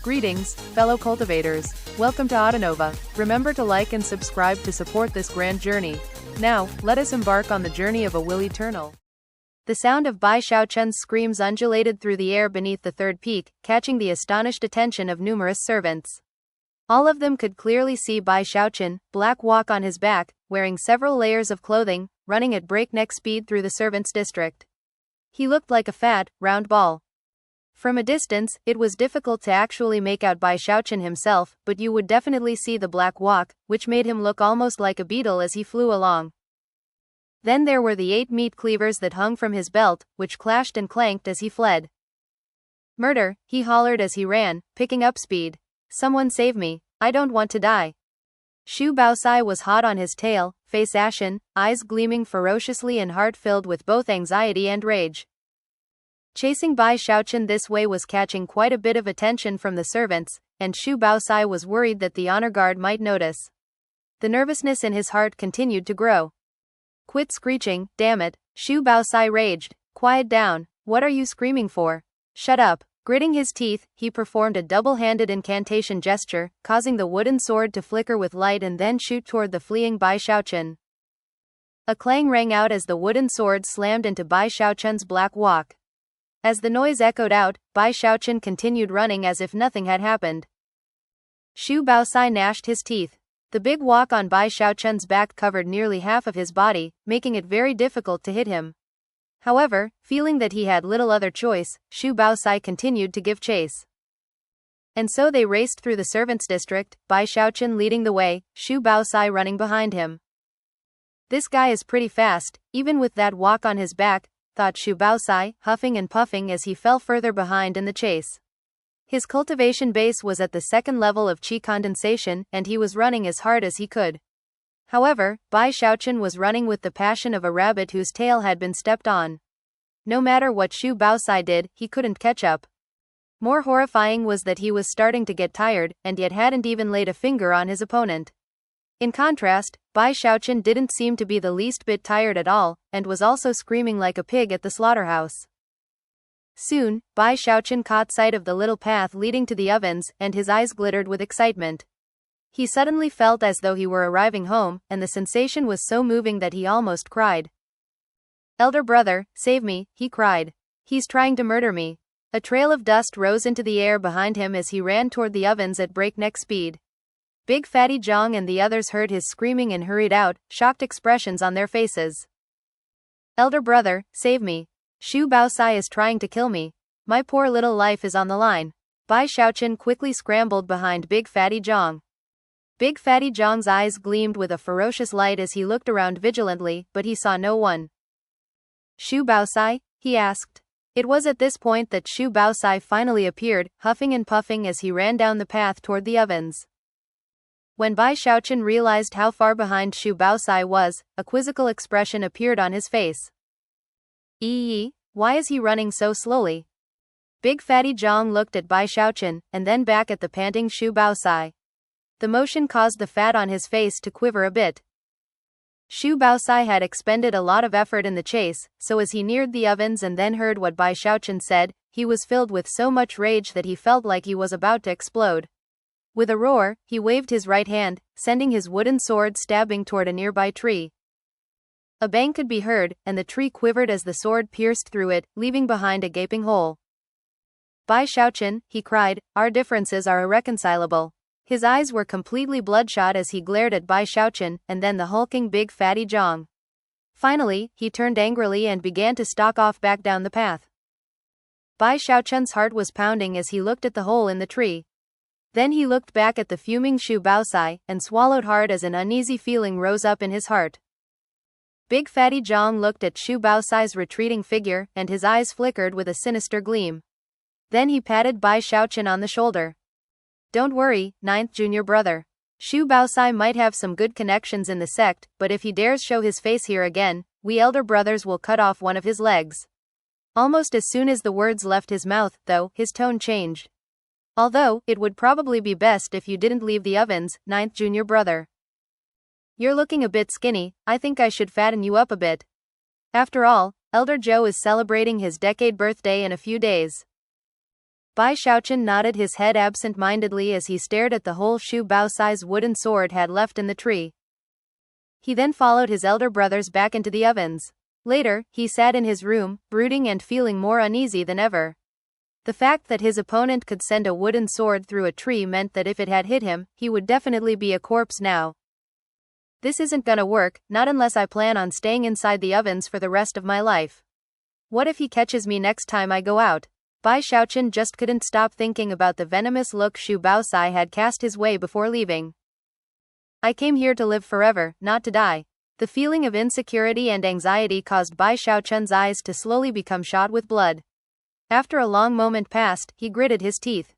Greetings, fellow cultivators. Welcome to Autonova. Remember to like and subscribe to support this grand journey. Now, let us embark on the journey of a will eternal. The sound of Bai Xiaochun's screams undulated through the air beneath the third peak, catching the astonished attention of numerous servants. All of them could clearly see Bai Xiaochun, black walk on his back, wearing several layers of clothing, running at breakneck speed through the servants' district. He looked like a fat, round ball. From a distance, it was difficult to actually make out Bai Xiaochun himself, but you would definitely see the black walk, which made him look almost like a beetle as he flew along. Then there were the 8 meat cleavers that hung from his belt, which clashed and clanked as he fled. "Murder," he hollered as he ran, picking up speed. "Someone save me, I don't want to die." Xu Baosai was hot on his tail, face ashen, eyes gleaming ferociously and heart filled with both anxiety and rage. Chasing Bai Xiaochun this way was catching quite a bit of attention from the servants, and Xu Baosai was worried that the honor guard might notice. The nervousness in his heart continued to grow. "Quit screeching, damn it," Xu Baosai raged. "Quiet down, what are you screaming for? Shut up." Gritting his teeth, he performed a double-handed incantation gesture, causing the wooden sword to flicker with light and then shoot toward the fleeing Bai Xiaochun. A clang rang out as the wooden sword slammed into Bai Xiaochun's black walk. As the noise echoed out, Bai Xiaochun continued running as if nothing had happened. Xu Baosai gnashed his teeth. The big walk on Bai Xiaochun's back covered nearly half of his body, making it very difficult to hit him. However, feeling that he had little other choice, Xu Baosai continued to give chase. And so they raced through the servants' district, Bai Xiaochun leading the way, Xu Baosai running behind him. "This guy is pretty fast, even with that walk on his back," thought Xu Baosai, huffing and puffing as he fell further behind in the chase. His cultivation base was at the second level of qi condensation, and he was running as hard as he could. However, Bai Xiaochun was running with the passion of a rabbit whose tail had been stepped on. No matter what Xu Baosai did, he couldn't catch up. More horrifying was that he was starting to get tired, and yet hadn't even laid a finger on his opponent. In contrast, Bai Xiaochun didn't seem to be the least bit tired at all, and was also screaming like a pig at the slaughterhouse. Soon, Bai Xiaochun caught sight of the little path leading to the ovens, and his eyes glittered with excitement. He suddenly felt as though he were arriving home, and the sensation was so moving that he almost cried. "Elder brother, save me," he cried. "He's trying to murder me." A trail of dust rose into the air behind him as he ran toward the ovens at breakneck speed. Big Fatty Zhang and the others heard his screaming and hurried out, shocked expressions on their faces. "Elder brother, save me. Xu Baosai is trying to kill me. My poor little life is on the line." Bai Xiaochun quickly scrambled behind Big Fatty Zhang. Big Fatty Zhang's eyes gleamed with a ferocious light as he looked around vigilantly, but he saw no one. "Xu Baosai?" he asked. It was at this point that Xu Baosai finally appeared, huffing and puffing as he ran down the path toward the ovens. When Bai Xiaochun realized how far behind Xu Baosai was, a quizzical expression appeared on his face. Why is he running so slowly?" Big Fatty Zhang looked at Bai Xiaochun, and then back at the panting Xu Baosai. The motion caused the fat on his face to quiver a bit. Xu Baosai had expended a lot of effort in the chase, so as he neared the ovens and then heard what Bai Xiaochun said, he was filled with so much rage that he felt like he was about to explode. With a roar, he waved his right hand, sending his wooden sword stabbing toward a nearby tree. A bang could be heard, and the tree quivered as the sword pierced through it, leaving behind a gaping hole. "Bai Xiaochun," he cried, "our differences are irreconcilable." His eyes were completely bloodshot as he glared at Bai Xiaochun, and then the hulking Big Fatty Zhang. Finally, he turned angrily and began to stalk off back down the path. Bai Xiaochun's heart was pounding as he looked at the hole in the tree. Then he looked back at the fuming Xu Baosai, and swallowed hard as an uneasy feeling rose up in his heart. Big Fatty Zhang looked at Xu Baosai's retreating figure, and his eyes flickered with a sinister gleam. Then he patted Bai Xiaochun on the shoulder. "Don't worry, ninth junior brother. Xu Baosai might have some good connections in the sect, but if he dares show his face here again, we elder brothers will cut off one of his legs." Almost as soon as the words left his mouth, though, his tone changed. "Although, it would probably be best if you didn't leave the ovens, ninth junior brother. You're looking a bit skinny, I think I should fatten you up a bit. After all, Elder Joe is celebrating his decade birthday in a few days." Bai Xiaochun nodded his head absent-mindedly as he stared at the whole Shu Bao-size wooden sword had left in the tree. He then followed his elder brothers back into the ovens. Later, he sat in his room, brooding and feeling more uneasy than ever. The fact that his opponent could send a wooden sword through a tree meant that if it had hit him, he would definitely be a corpse now. This isn't gonna work, not unless I plan on staying inside the ovens for the rest of my life. What if he catches me next time I go out? Bai Xiaochun just couldn't stop thinking about the venomous look Shu Baosai had cast his way before leaving. I came here to live forever, not to die. The feeling of insecurity and anxiety caused Bai Xiaochun's eyes to slowly become shot with blood. After a long moment passed, he gritted his teeth.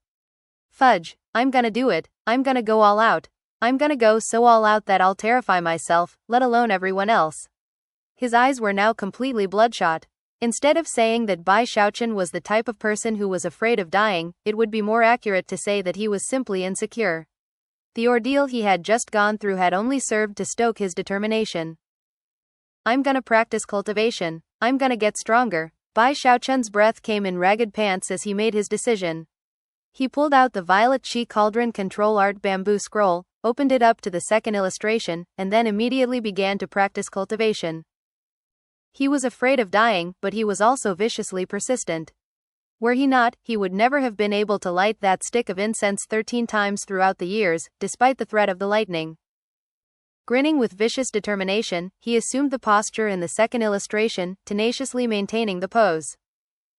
Fudge, I'm gonna do it, I'm gonna go all out. I'm gonna go so all out that I'll terrify myself, let alone everyone else. His eyes were now completely bloodshot. Instead of saying that Bai Xiaochun was the type of person who was afraid of dying, it would be more accurate to say that he was simply insecure. The ordeal he had just gone through had only served to stoke his determination. I'm gonna practice cultivation. I'm gonna get stronger. Bai Xiaochun's breath came in ragged pants as he made his decision. He pulled out the Violet Chi Cauldron Control Art bamboo scroll, opened it up to the second illustration, and then immediately began to practice cultivation. He was afraid of dying, but he was also viciously persistent. Were he not, he would never have been able to light that stick of incense 13 times throughout the years, despite the threat of the lightning. Grinning with vicious determination, he assumed the posture in the second illustration, tenaciously maintaining the pose.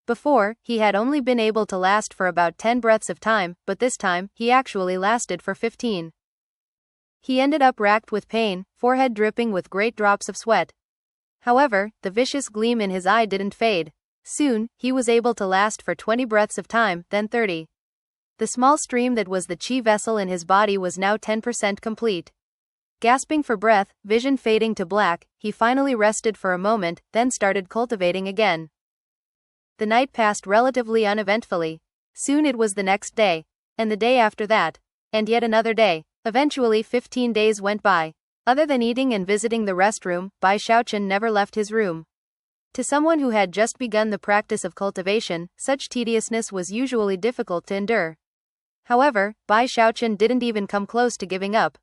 Before, he had only been able to last for about 10 breaths of time, but this time, he actually lasted for 15. He ended up racked with pain, forehead dripping with great drops of sweat. However, the vicious gleam in his eye didn't fade. Soon, he was able to last for 20 breaths of time, then 30. The small stream that was the chi vessel in his body was now 10% complete. Gasping for breath, vision fading to black, he finally rested for a moment, then started cultivating again. The night passed relatively uneventfully. Soon it was the next day. And the day after that. And yet another day. Eventually 15 days went by. Other than eating and visiting the restroom, Bai Xiaochun never left his room. To someone who had just begun the practice of cultivation, such tediousness was usually difficult to endure. However, Bai Xiaochun didn't even come close to giving up.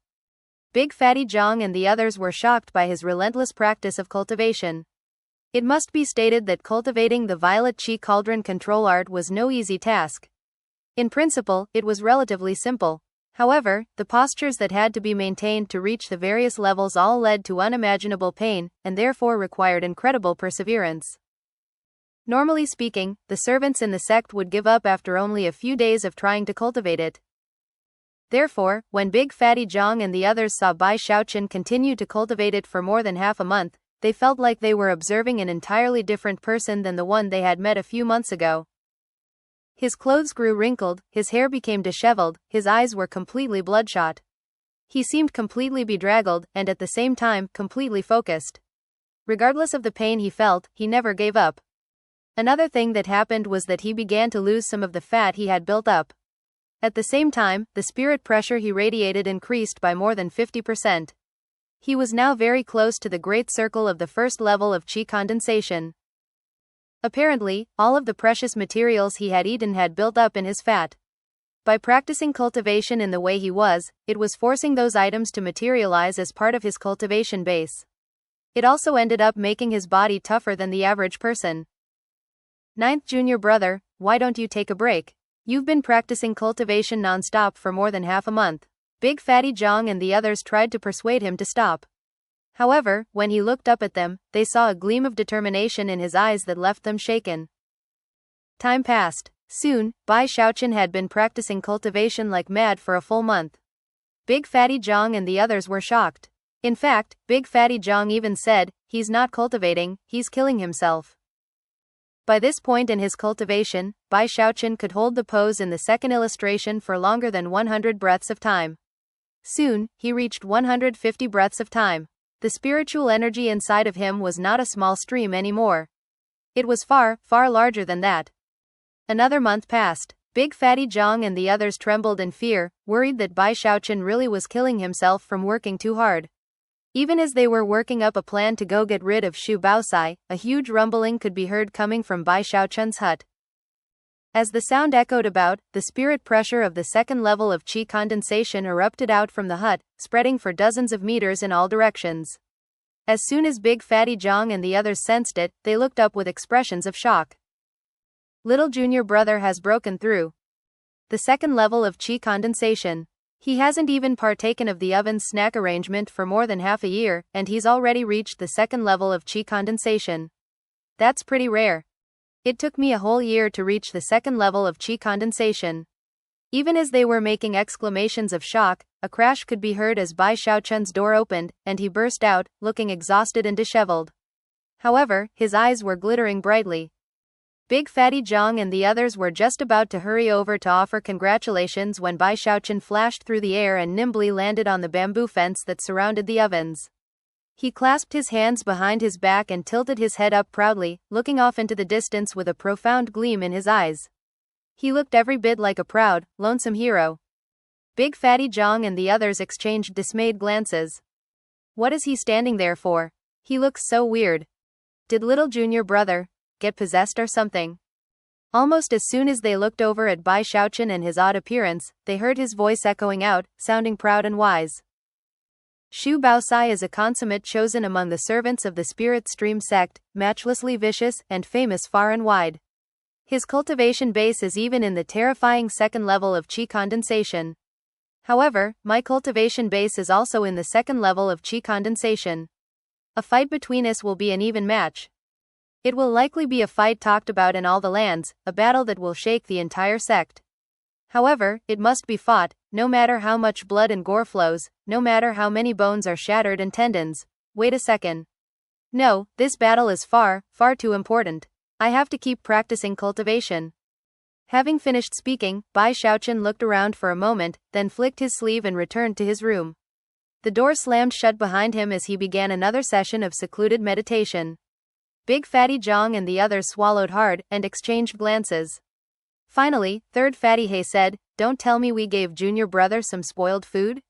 Big Fatty Zhang and the others were shocked by his relentless practice of cultivation. It must be stated that cultivating the Violet Chi Cauldron Control Art was no easy task. In principle, it was relatively simple. However, the postures that had to be maintained to reach the various levels all led to unimaginable pain, and therefore required incredible perseverance. Normally speaking, the servants in the sect would give up after only a few days of trying to cultivate it. Therefore, when Big Fatty Zhang and the others saw Bai Xiaochun continue to cultivate it for more than half a month, they felt like they were observing an entirely different person than the one they had met a few months ago. His clothes grew wrinkled, his hair became disheveled, his eyes were completely bloodshot. He seemed completely bedraggled, and at the same time, completely focused. Regardless of the pain he felt, he never gave up. Another thing that happened was that he began to lose some of the fat he had built up. At the same time, the spirit pressure he radiated increased by more than 50%. He was now very close to the great circle of the first level of chi condensation. Apparently, all of the precious materials he had eaten had built up in his fat. By practicing cultivation in the way he was, it was forcing those items to materialize as part of his cultivation base. It also ended up making his body tougher than the average person. Ninth junior brother, why don't you take a break? You've been practicing cultivation non-stop for more than half a month. Big Fatty Zhang and the others tried to persuade him to stop. However, when he looked up at them, they saw a gleam of determination in his eyes that left them shaken. Time passed. Soon, Bai Xiaochun had been practicing cultivation like mad for a full month. Big Fatty Zhang and the others were shocked. In fact, Big Fatty Zhang even said, he's not cultivating, he's killing himself. By this point in his cultivation, Bai Xiaochun could hold the pose in the second illustration for longer than 100 breaths of time. Soon, he reached 150 breaths of time. The spiritual energy inside of him was not a small stream anymore. It was far, far larger than that. Another month passed. Big Fatty Zhang and the others trembled in fear, worried that Bai Xiaochun really was killing himself from working too hard. Even as they were working up a plan to go get rid of Shu Baosai, a huge rumbling could be heard coming from Bai Xiaochun's hut. As the sound echoed about, the spirit pressure of the second level of qi condensation erupted out from the hut, spreading for dozens of meters in all directions. As soon as Big Fatty Zhang and the others sensed it, they looked up with expressions of shock. Little junior brother has broken through the second level of qi condensation. He hasn't even partaken of the oven's snack arrangement for more than half a year, and he's already reached the second level of qi condensation. That's pretty rare. It took me a whole year to reach the second level of qi condensation. Even as they were making exclamations of shock, a crash could be heard as Bai Xiaochun's door opened, and he burst out, looking exhausted and disheveled. However, his eyes were glittering brightly. Big Fatty Zhang and the others were just about to hurry over to offer congratulations when Bai Xiaochun flashed through the air and nimbly landed on the bamboo fence that surrounded the ovens. He clasped his hands behind his back and tilted his head up proudly, looking off into the distance with a profound gleam in his eyes. He looked every bit like a proud, lonesome hero. Big Fatty Zhang and the others exchanged dismayed glances. What is he standing there for? He looks so weird. Did little junior brother get possessed or something? Almost as soon as they looked over at Bai Xiaochun and his odd appearance, they heard his voice echoing out, sounding proud and wise. Shu Baosai is a consummate chosen among the servants of the Spirit Stream sect, matchlessly vicious and famous far and wide. His cultivation base is even in the terrifying second level of qi condensation. However, my cultivation base is also in the second level of qi condensation. A fight between us will be an even match. It will likely be a fight talked about in all the lands, a battle that will shake the entire sect. However, it must be fought, no matter how much blood and gore flows, no matter how many bones are shattered and tendons. Wait a second. No, this battle is far, far too important. I have to keep practicing cultivation. Having finished speaking, Bai Xiaochun looked around for a moment, then flicked his sleeve and returned to his room. The door slammed shut behind him as he began another session of secluded meditation. Big Fatty Zhang and the others swallowed hard and exchanged glances. Finally, Third Fatty He said, "Don't tell me we gave junior brother some spoiled food?"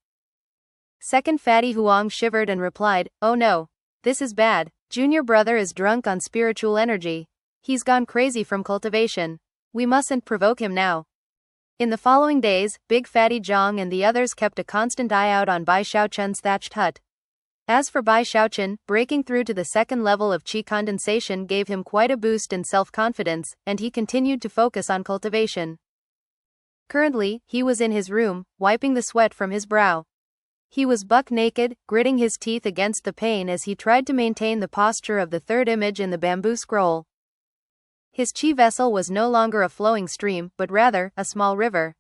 Second Fatty Huang shivered and replied, "Oh no. This is bad. Junior brother is drunk on spiritual energy. He's gone crazy from cultivation. We mustn't provoke him now." In the following days, Big Fatty Zhang and the others kept a constant eye out on Bai Xiaochun's thatched hut. As for Bai Xiaochun, breaking through to the second level of qi condensation gave him quite a boost in self-confidence, and he continued to focus on cultivation. Currently, he was in his room, wiping the sweat from his brow. He was buck naked, gritting his teeth against the pain as he tried to maintain the posture of the third image in the bamboo scroll. His qi vessel was no longer a flowing stream, but rather, a small river.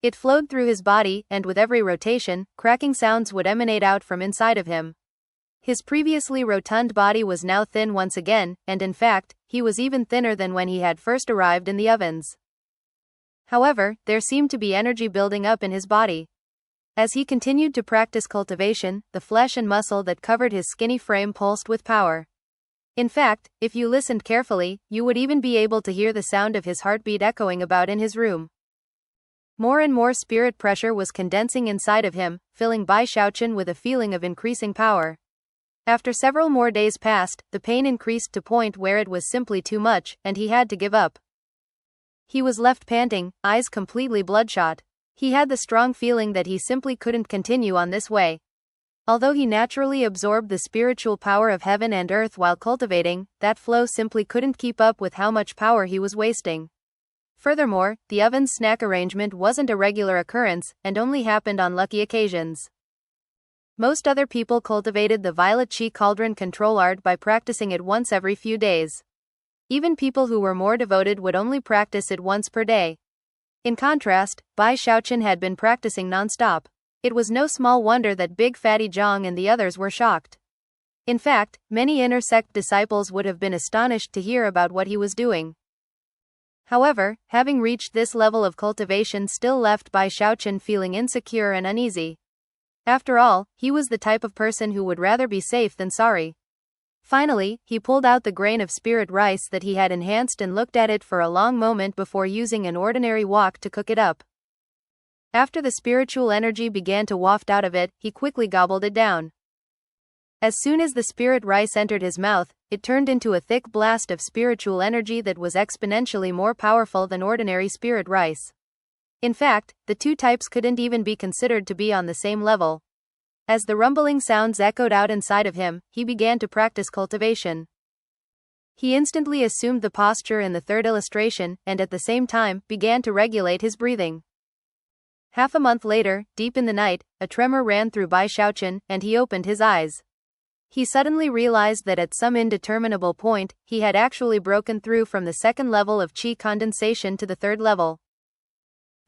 It flowed through his body, and with every rotation, cracking sounds would emanate out from inside of him. His previously rotund body was now thin once again, and in fact, he was even thinner than when he had first arrived in the ovens. However, there seemed to be energy building up in his body. As he continued to practice cultivation, the flesh and muscle that covered his skinny frame pulsed with power. In fact, if you listened carefully, you would even be able to hear the sound of his heartbeat echoing about in his room. More and more spirit pressure was condensing inside of him, filling Bai Xiaochun with a feeling of increasing power. After several more days passed, the pain increased to point where it was simply too much, and he had to give up. He was left panting, eyes completely bloodshot. He had the strong feeling that he simply couldn't continue on this way. Although he naturally absorbed the spiritual power of heaven and earth while cultivating, that flow simply couldn't keep up with how much power he was wasting. Furthermore, the oven's snack arrangement wasn't a regular occurrence, and only happened on lucky occasions. Most other people cultivated the violet qi cauldron control art by practicing it once every few days. Even people who were more devoted would only practice it once per day. In contrast, Bai Xiaochun had been practicing non-stop. It was no small wonder that Big Fatty Zhang and the others were shocked. In fact, many inner sect disciples would have been astonished to hear about what he was doing. However, having reached this level of cultivation still left Bai Xiaochun feeling insecure and uneasy. After all, he was the type of person who would rather be safe than sorry. Finally, he pulled out the grain of spirit rice that he had enhanced and looked at it for a long moment before using an ordinary wok to cook it up. After the spiritual energy began to waft out of it, he quickly gobbled it down. As soon as the spirit rice entered his mouth, it turned into a thick blast of spiritual energy that was exponentially more powerful than ordinary spirit rice. In fact, the two types couldn't even be considered to be on the same level. As the rumbling sounds echoed out inside of him, he began to practice cultivation. He instantly assumed the posture in the third illustration, and at the same time, began to regulate his breathing. Half a month later, deep in the night, a tremor ran through Bai Xiaochun, and he opened his eyes. He suddenly realized that at some indeterminable point, he had actually broken through from the second level of qi condensation to the third level.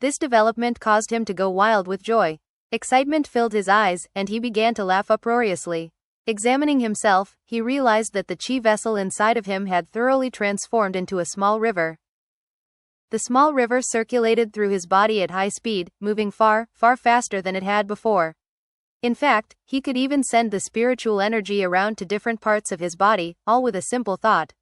This development caused him to go wild with joy. Excitement filled his eyes, and he began to laugh uproariously. Examining himself, he realized that the qi vessel inside of him had thoroughly transformed into a small river. The small river circulated through his body at high speed, moving far, far faster than it had before. In fact, he could even send the spiritual energy around to different parts of his body, all with a simple thought.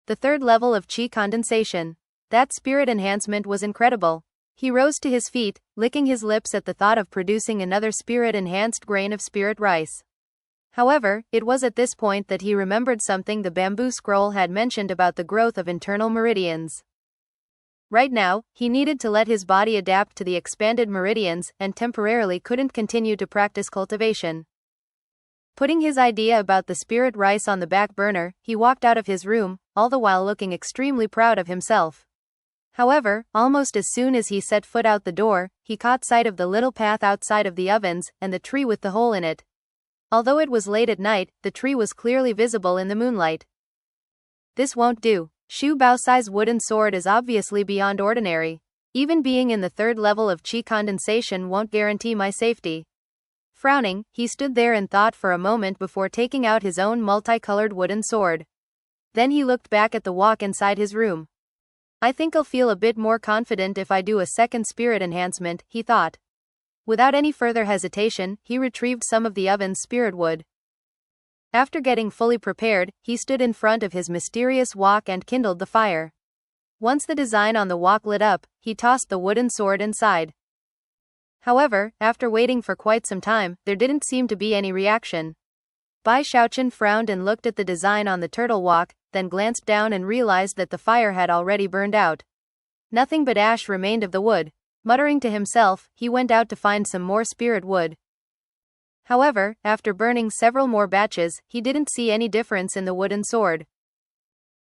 The third level of qi condensation. That spirit enhancement was incredible. He rose to his feet, licking his lips at the thought of producing another spirit-enhanced grain of spirit rice. However, it was at this point that he remembered something the bamboo scroll had mentioned about the growth of internal meridians. Right now, he needed to let his body adapt to the expanded meridians, and temporarily couldn't continue to practice cultivation. Putting his idea about the spirit rice on the back burner, he walked out of his room, all the while looking extremely proud of himself. However, almost as soon as he set foot out the door, he caught sight of the little path outside of the ovens, and the tree with the hole in it. Although it was late at night, the tree was clearly visible in the moonlight. This won't do. Xu Baosai's wooden sword is obviously beyond ordinary. Even being in the third level of qi condensation won't guarantee my safety. Frowning, he stood there in thought for a moment before taking out his own multicolored wooden sword. Then he looked back at the walk inside his room. I think I'll feel a bit more confident if I do a second spirit enhancement, he thought. Without any further hesitation, he retrieved some of the oven's spirit wood. After getting fully prepared, he stood in front of his mysterious wok and kindled the fire. Once the design on the wok lit up, he tossed the wooden sword inside. However, after waiting for quite some time, there didn't seem to be any reaction. Bai Xiaochun frowned and looked at the design on the turtle wok, then glanced down and realized that the fire had already burned out. Nothing but ash remained of the wood. Muttering to himself, he went out to find some more spirit wood. However, after burning several more batches, he didn't see any difference in the wooden sword.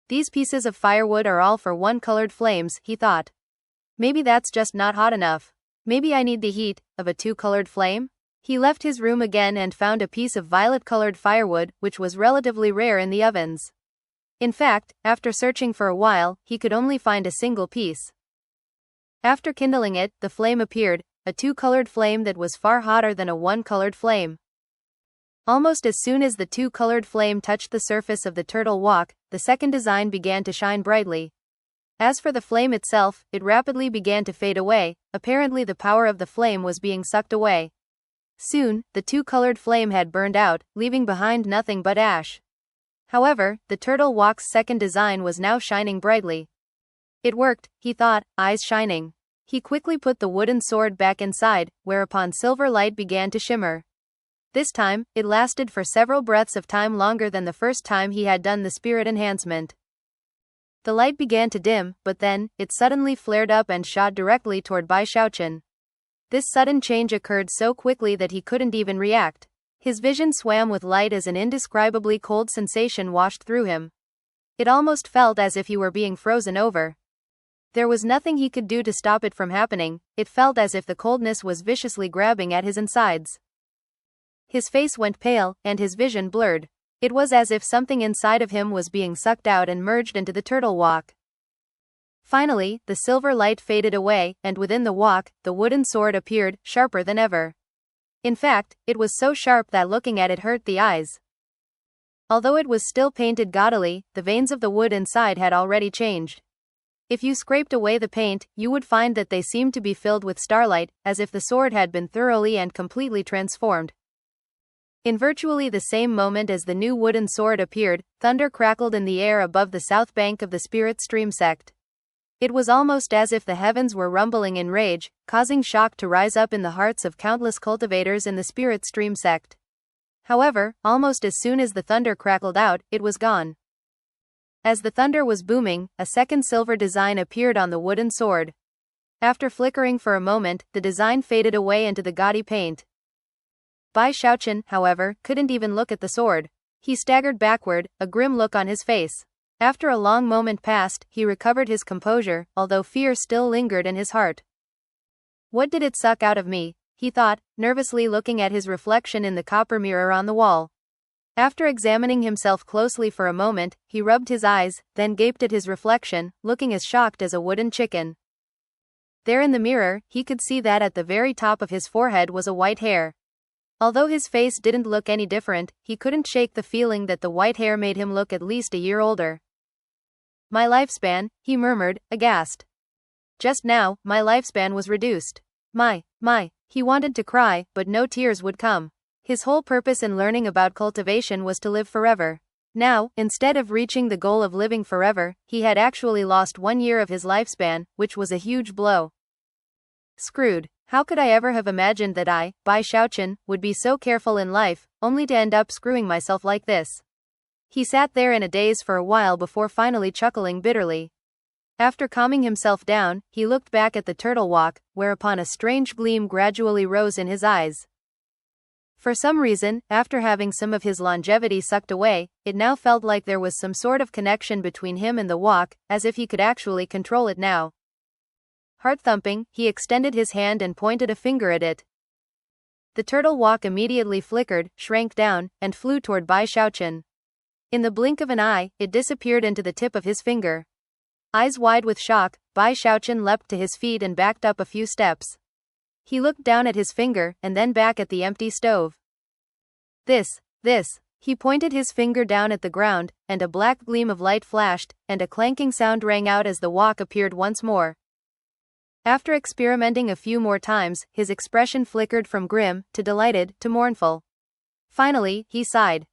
These pieces of firewood are all for one-colored flames, he thought. Maybe that's just not hot enough. Maybe I need the heat of a two-colored flame? He left his room again and found a piece of violet-colored firewood, which was relatively rare in the ovens. In fact, after searching for a while, he could only find a single piece. After kindling it, the flame appeared, a two-colored flame that was far hotter than a one-colored flame. Almost as soon as the two-colored flame touched the surface of the turtle wok, the second design began to shine brightly. As for the flame itself, it rapidly began to fade away. Apparently the power of the flame was being sucked away. Soon, the two-colored flame had burned out, leaving behind nothing but ash. However, the turtle wok's second design was now shining brightly. It worked, he thought, eyes shining. He quickly put the wooden sword back inside, whereupon silver light began to shimmer. This time, it lasted for several breaths of time longer than the first time he had done the spirit enhancement. The light began to dim, but then, it suddenly flared up and shot directly toward Bai Xiaochun. This sudden change occurred so quickly that he couldn't even react. His vision swam with light as an indescribably cold sensation washed through him. It almost felt as if he were being frozen over. There was nothing he could do to stop it from happening. It felt as if the coldness was viciously grabbing at his insides. His face went pale, and his vision blurred. It was as if something inside of him was being sucked out and merged into the turtle wok. Finally, the silver light faded away, and within the wok, the wooden sword appeared, sharper than ever. In fact, it was so sharp that looking at it hurt the eyes. Although it was still painted gaudily, the veins of the wood inside had already changed. If you scraped away the paint, you would find that they seemed to be filled with starlight, as if the sword had been thoroughly and completely transformed. In virtually the same moment as the new wooden sword appeared, thunder crackled in the air above the south bank of the spirit stream sect. It was almost as if the heavens were rumbling in rage, causing shock to rise up in the hearts of countless cultivators in the spirit stream sect. However, almost as soon as the thunder crackled out, it was gone. As the thunder was booming, a second silver design appeared on the wooden sword. After flickering for a moment, the design faded away into the gaudy paint. Bai Xiaochun, however, couldn't even look at the sword. He staggered backward, a grim look on his face. After a long moment passed, he recovered his composure, although fear still lingered in his heart. What did it suck out of me? He thought, nervously looking at his reflection in the copper mirror on the wall. After examining himself closely for a moment, he rubbed his eyes, then gaped at his reflection, looking as shocked as a wooden chicken. There in the mirror, he could see that at the very top of his forehead was a white hair. Although his face didn't look any different, he couldn't shake the feeling that the white hair made him look at least a year older. My lifespan, he murmured, aghast. Just now, my lifespan was reduced. He wanted to cry, but no tears would come. His whole purpose in learning about cultivation was to live forever. Now, instead of reaching the goal of living forever, he had actually lost 1 year of his lifespan, which was a huge blow. Screwed. How could I ever have imagined that I, Bai Xiaochun, would be so careful in life, only to end up screwing myself like this? He sat there in a daze for a while before finally chuckling bitterly. After calming himself down, he looked back at the turtle walk, whereupon a strange gleam gradually rose in his eyes. For some reason, after having some of his longevity sucked away, it now felt like there was some sort of connection between him and the walk, as if he could actually control it now. Heart-thumping, he extended his hand and pointed a finger at it. The turtle walk immediately flickered, shrank down, and flew toward Bai Xiaochun. In the blink of an eye, it disappeared into the tip of his finger. Eyes wide with shock, Bai Xiaochun leapt to his feet and backed up a few steps. He looked down at his finger, and then back at the empty stove. This. He pointed his finger down at the ground, and a black gleam of light flashed, and a clanking sound rang out as the walk appeared once more. After experimenting a few more times, his expression flickered from grim, to delighted, to mournful. Finally, he sighed.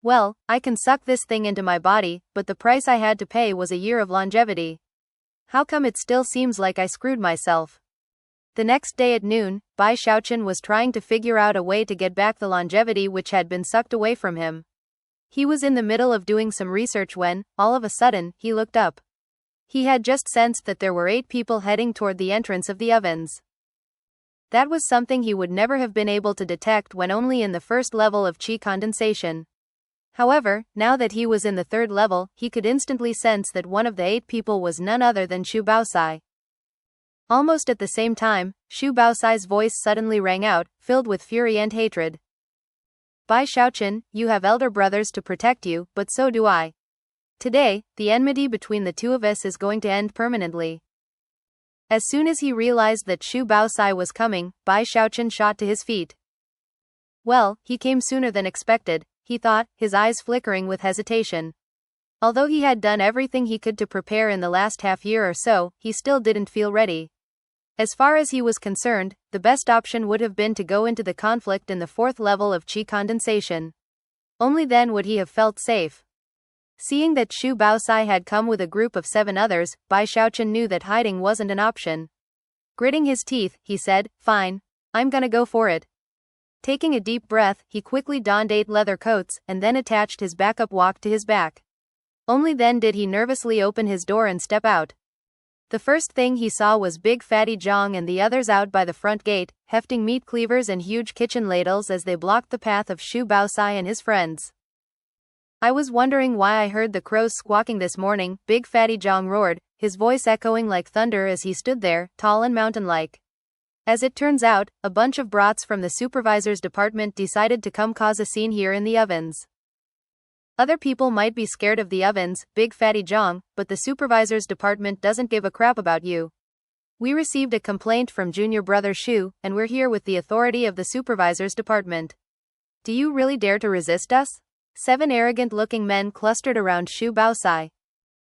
Well, I can suck this thing into my body, but the price I had to pay was a year of longevity. How come it still seems like I screwed myself? The next day at noon, Bai Xiaochun was trying to figure out a way to get back the longevity which had been sucked away from him. He was in the middle of doing some research when, all of a sudden, he looked up. He had just sensed that there were 8 people heading toward the entrance of the ovens. That was something he would never have been able to detect when only in the first level of qi condensation. However, now that he was in the 3rd level, he could instantly sense that one of the 8 people was none other than Xu Baosai. Almost at the same time, Xu Baosai's voice suddenly rang out, filled with fury and hatred. Bai Xiaochun, you have elder brothers to protect you, but so do I. Today, the enmity between the two of us is going to end permanently. As soon as he realized that Xu Baosai was coming, Bai Xiaochun shot to his feet. Well, he came sooner than expected, he thought, his eyes flickering with hesitation. Although he had done everything he could to prepare in the last half year or so, he still didn't feel ready. As far as he was concerned, the best option would have been to go into the conflict in the 4th level of qi condensation. Only then would he have felt safe. Seeing that Xu Baosai had come with a group of 7 others, Bai Xiaochun knew that hiding wasn't an option. Gritting his teeth, he said, fine. I'm gonna go for it. Taking a deep breath, he quickly donned 8 leather coats, and then attached his backup walk to his back. Only then did he nervously open his door and step out. The first thing he saw was Big Fatty Zhang and the others out by the front gate, hefting meat cleavers and huge kitchen ladles as they blocked the path of Xu Baosai and his friends. I was wondering why I heard the crows squawking this morning, Big Fatty Zhang roared, his voice echoing like thunder as he stood there, tall and mountain-like. As it turns out, a bunch of brats from the supervisor's department decided to come cause a scene here in the ovens. Other people might be scared of the ovens, Big Fatty Zhang, but the supervisor's department doesn't give a crap about you. We received a complaint from junior brother Xu, and we're here with the authority of the supervisor's department. Do you really dare to resist us? 7 arrogant-looking men clustered around Xu Baosai.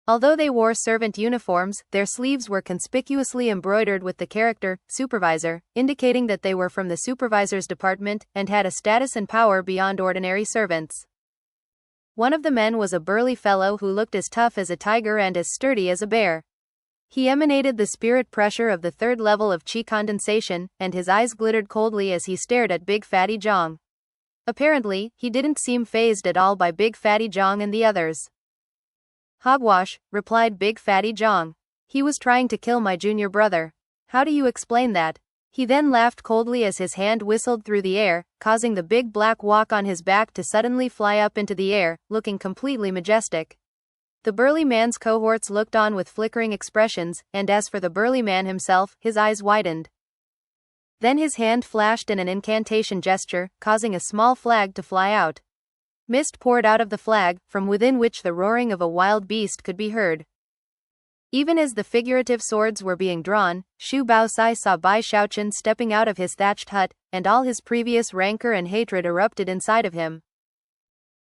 Although they wore servant uniforms, their sleeves were conspicuously embroidered with the character, supervisor, indicating that they were from the supervisor's department, and had a status and power beyond ordinary servants. One of the men was a burly fellow who looked as tough as a tiger and as sturdy as a bear. He emanated the spirit pressure of the 3rd level of qi condensation, and his eyes glittered coldly as he stared at Big Fatty Zhang. Apparently, he didn't seem fazed at all by Big Fatty Zhang and the others. "Hogwash," replied Big Fatty Zhang. "He was trying to kill my junior brother. How do you explain that?" He then laughed coldly as his hand whistled through the air, causing the big black walk on his back to suddenly fly up into the air, looking completely majestic. The burly man's cohorts looked on with flickering expressions, and as for the burly man himself, his eyes widened. Then his hand flashed in an incantation gesture, causing a small flag to fly out. Mist poured out of the flag, from within which the roaring of a wild beast could be heard. Even as the figurative swords were being drawn, Xu Baosai saw Bai Xiaochun stepping out of his thatched hut, and all his previous rancor and hatred erupted inside of him.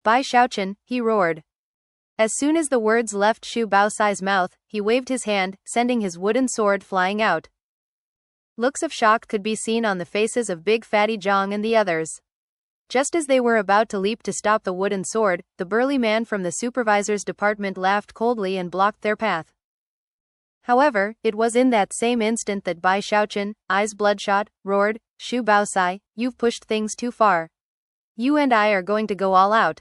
"Bai Xiaochun," he roared. As soon as the words left Xu Baosai's mouth, he waved his hand, sending his wooden sword flying out. Looks of shock could be seen on the faces of Big Fatty Zhang and the others. Just as they were about to leap to stop the wooden sword, the burly man from the supervisor's department laughed coldly and blocked their path. However, it was in that same instant that Bai Xiaochun, eyes bloodshot, roared, "Xu Baosai, you've pushed things too far. You and I are going to go all out."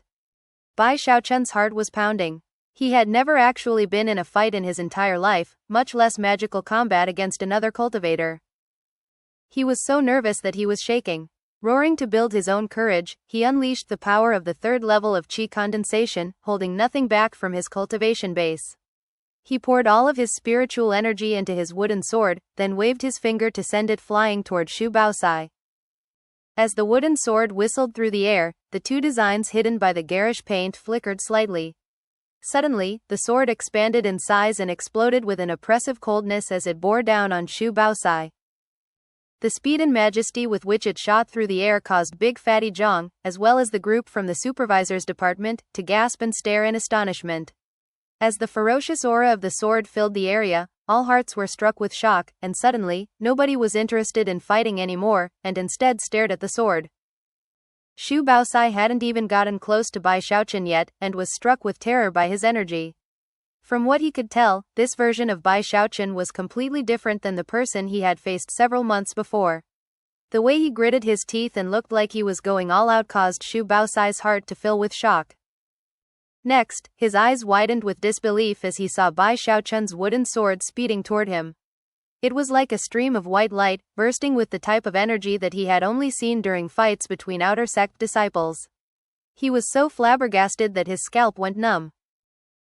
Bai Xiaochun's heart was pounding. He had never actually been in a fight in his entire life, much less magical combat against another cultivator. He was so nervous that he was shaking. Roaring to build his own courage, he unleashed the power of the third level of qi condensation, holding nothing back from his cultivation base. He poured all of his spiritual energy into his wooden sword, then waved his finger to send it flying toward Xu Baosai. As the wooden sword whistled through the air, the two designs hidden by the garish paint flickered slightly. Suddenly, the sword expanded in size and exploded with an oppressive coldness as it bore down on Xu Baosai. The speed and majesty with which it shot through the air caused Big Fatty Zhang, as well as the group from the supervisor's department, to gasp and stare in astonishment. As the ferocious aura of the sword filled the area, all hearts were struck with shock, and suddenly, nobody was interested in fighting anymore, and instead stared at the sword. Xu Baosai hadn't even gotten close to Bai Xiaochun yet, and was struck with terror by his energy. From what he could tell, this version of Bai Xiaochun was completely different than the person he had faced several months before. The way he gritted his teeth and looked like he was going all out caused Xu Baosai's heart to fill with shock. Next, his eyes widened with disbelief as he saw Bai Xiaochun's wooden sword speeding toward him. It was like a stream of white light, bursting with the type of energy that he had only seen during fights between outer sect disciples. He was so flabbergasted that his scalp went numb.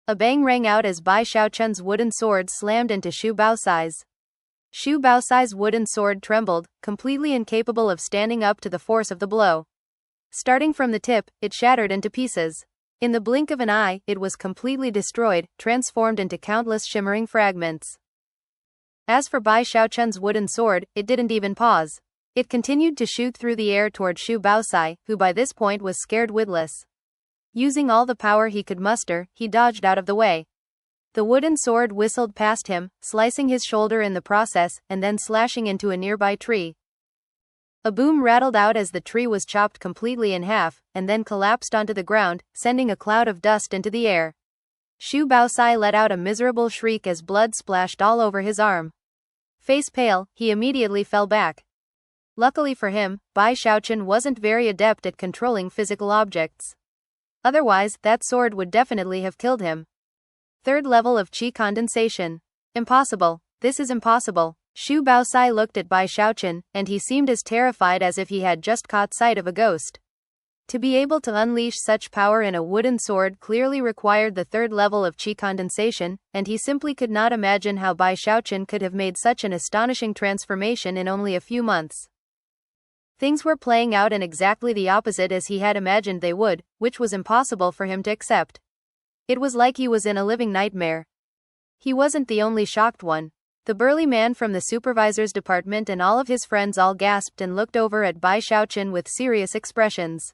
A bang rang out as Bai Xiaochun's wooden sword slammed into Xu Baosai's. Xu Baosai's wooden sword trembled, completely incapable of standing up to the force of the blow. Starting from the tip, it shattered into pieces. In the blink of an eye, it was completely destroyed, transformed into countless shimmering fragments. As for Bai Xiaochun's wooden sword, it didn't even pause. It continued to shoot through the air toward Xu Baosai, who by this point was scared witless. Using all the power he could muster, he dodged out of the way. The wooden sword whistled past him, slicing his shoulder in the process, and then slashing into a nearby tree. A boom rattled out as the tree was chopped completely in half, and then collapsed onto the ground, sending a cloud of dust into the air. Xu Baosai let out a miserable shriek as blood splashed all over his arm. Face pale, he immediately fell back. Luckily for him, Bai Xiaochun wasn't very adept at controlling physical objects. Otherwise, that sword would definitely have killed him. Third level of qi condensation. Impossible. This is impossible. Xu Baosai looked at Bai Xiaochun, and he seemed as terrified as if he had just caught sight of a ghost. To be able to unleash such power in a wooden sword clearly required the third level of qi condensation, and he simply could not imagine how Bai Xiaochun could have made such an astonishing transformation in only a few months. Things were playing out in exactly the opposite as he had imagined they would, which was impossible for him to accept. It was like he was in a living nightmare. He wasn't the only shocked one. The burly man from the supervisor's department and all of his friends all gasped and looked over at Bai Xiaochun with serious expressions.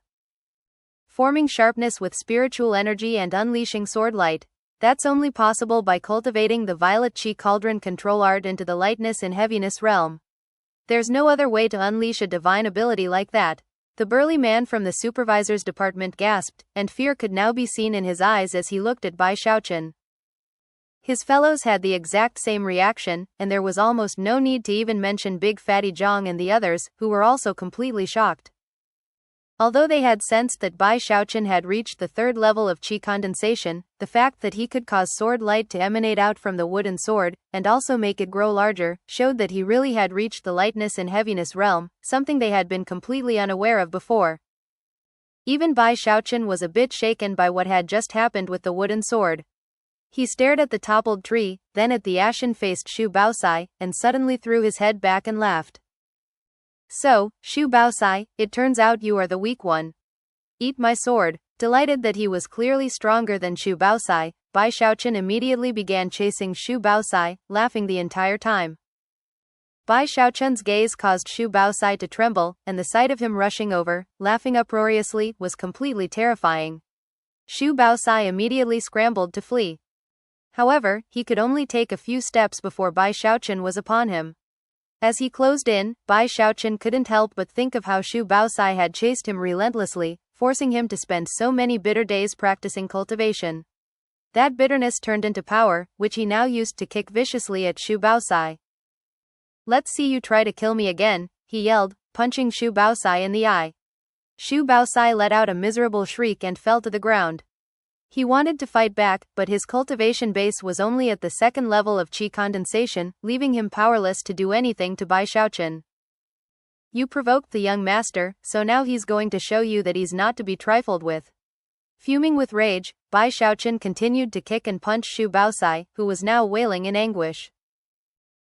Forming sharpness with spiritual energy and unleashing sword light. That's only possible by cultivating the violet qi cauldron control art into the lightness and heaviness realm. There's no other way to unleash a divine ability like that. The burly man from the supervisor's department gasped, and fear could now be seen in his eyes as he looked at Bai Xiaochun. His fellows had the exact same reaction, and there was almost no need to even mention Big Fatty Zhang and the others, who were also completely shocked. Although they had sensed that Bai Xiaochun had reached the third level of qi condensation, the fact that he could cause sword light to emanate out from the wooden sword, and also make it grow larger, showed that he really had reached the lightness and heaviness realm, something they had been completely unaware of before. Even Bai Xiaochun was a bit shaken by what had just happened with the wooden sword. He stared at the toppled tree, then at the ashen-faced Xu Baosai, and suddenly threw his head back and laughed. So, Xu Baosai, it turns out you are the weak one. Eat my sword. Delighted that he was clearly stronger than Xu Baosai, Bai Xiaochun immediately began chasing Xu Baosai, laughing the entire time. Bai Xiaochun's gaze caused Xu Baosai to tremble, and the sight of him rushing over, laughing uproariously, was completely terrifying. Xu Baosai immediately scrambled to flee. However, he could only take a few steps before Bai Xiaochun was upon him. As he closed in, Bai Xiaochun couldn't help but think of how Xu Baosai had chased him relentlessly, forcing him to spend so many bitter days practicing cultivation. That bitterness turned into power, which he now used to kick viciously at Xu Baosai. Let's see you try to kill me again, he yelled, punching Xu Baosai in the eye. Xu Baosai let out a miserable shriek and fell to the ground. He wanted to fight back, but his cultivation base was only at the second level of qi condensation, leaving him powerless to do anything to Bai Xiaochun. You provoked the young master, so now he's going to show you that he's not to be trifled with. Fuming with rage, Bai Xiaochun continued to kick and punch Xu Baosai, who was now wailing in anguish.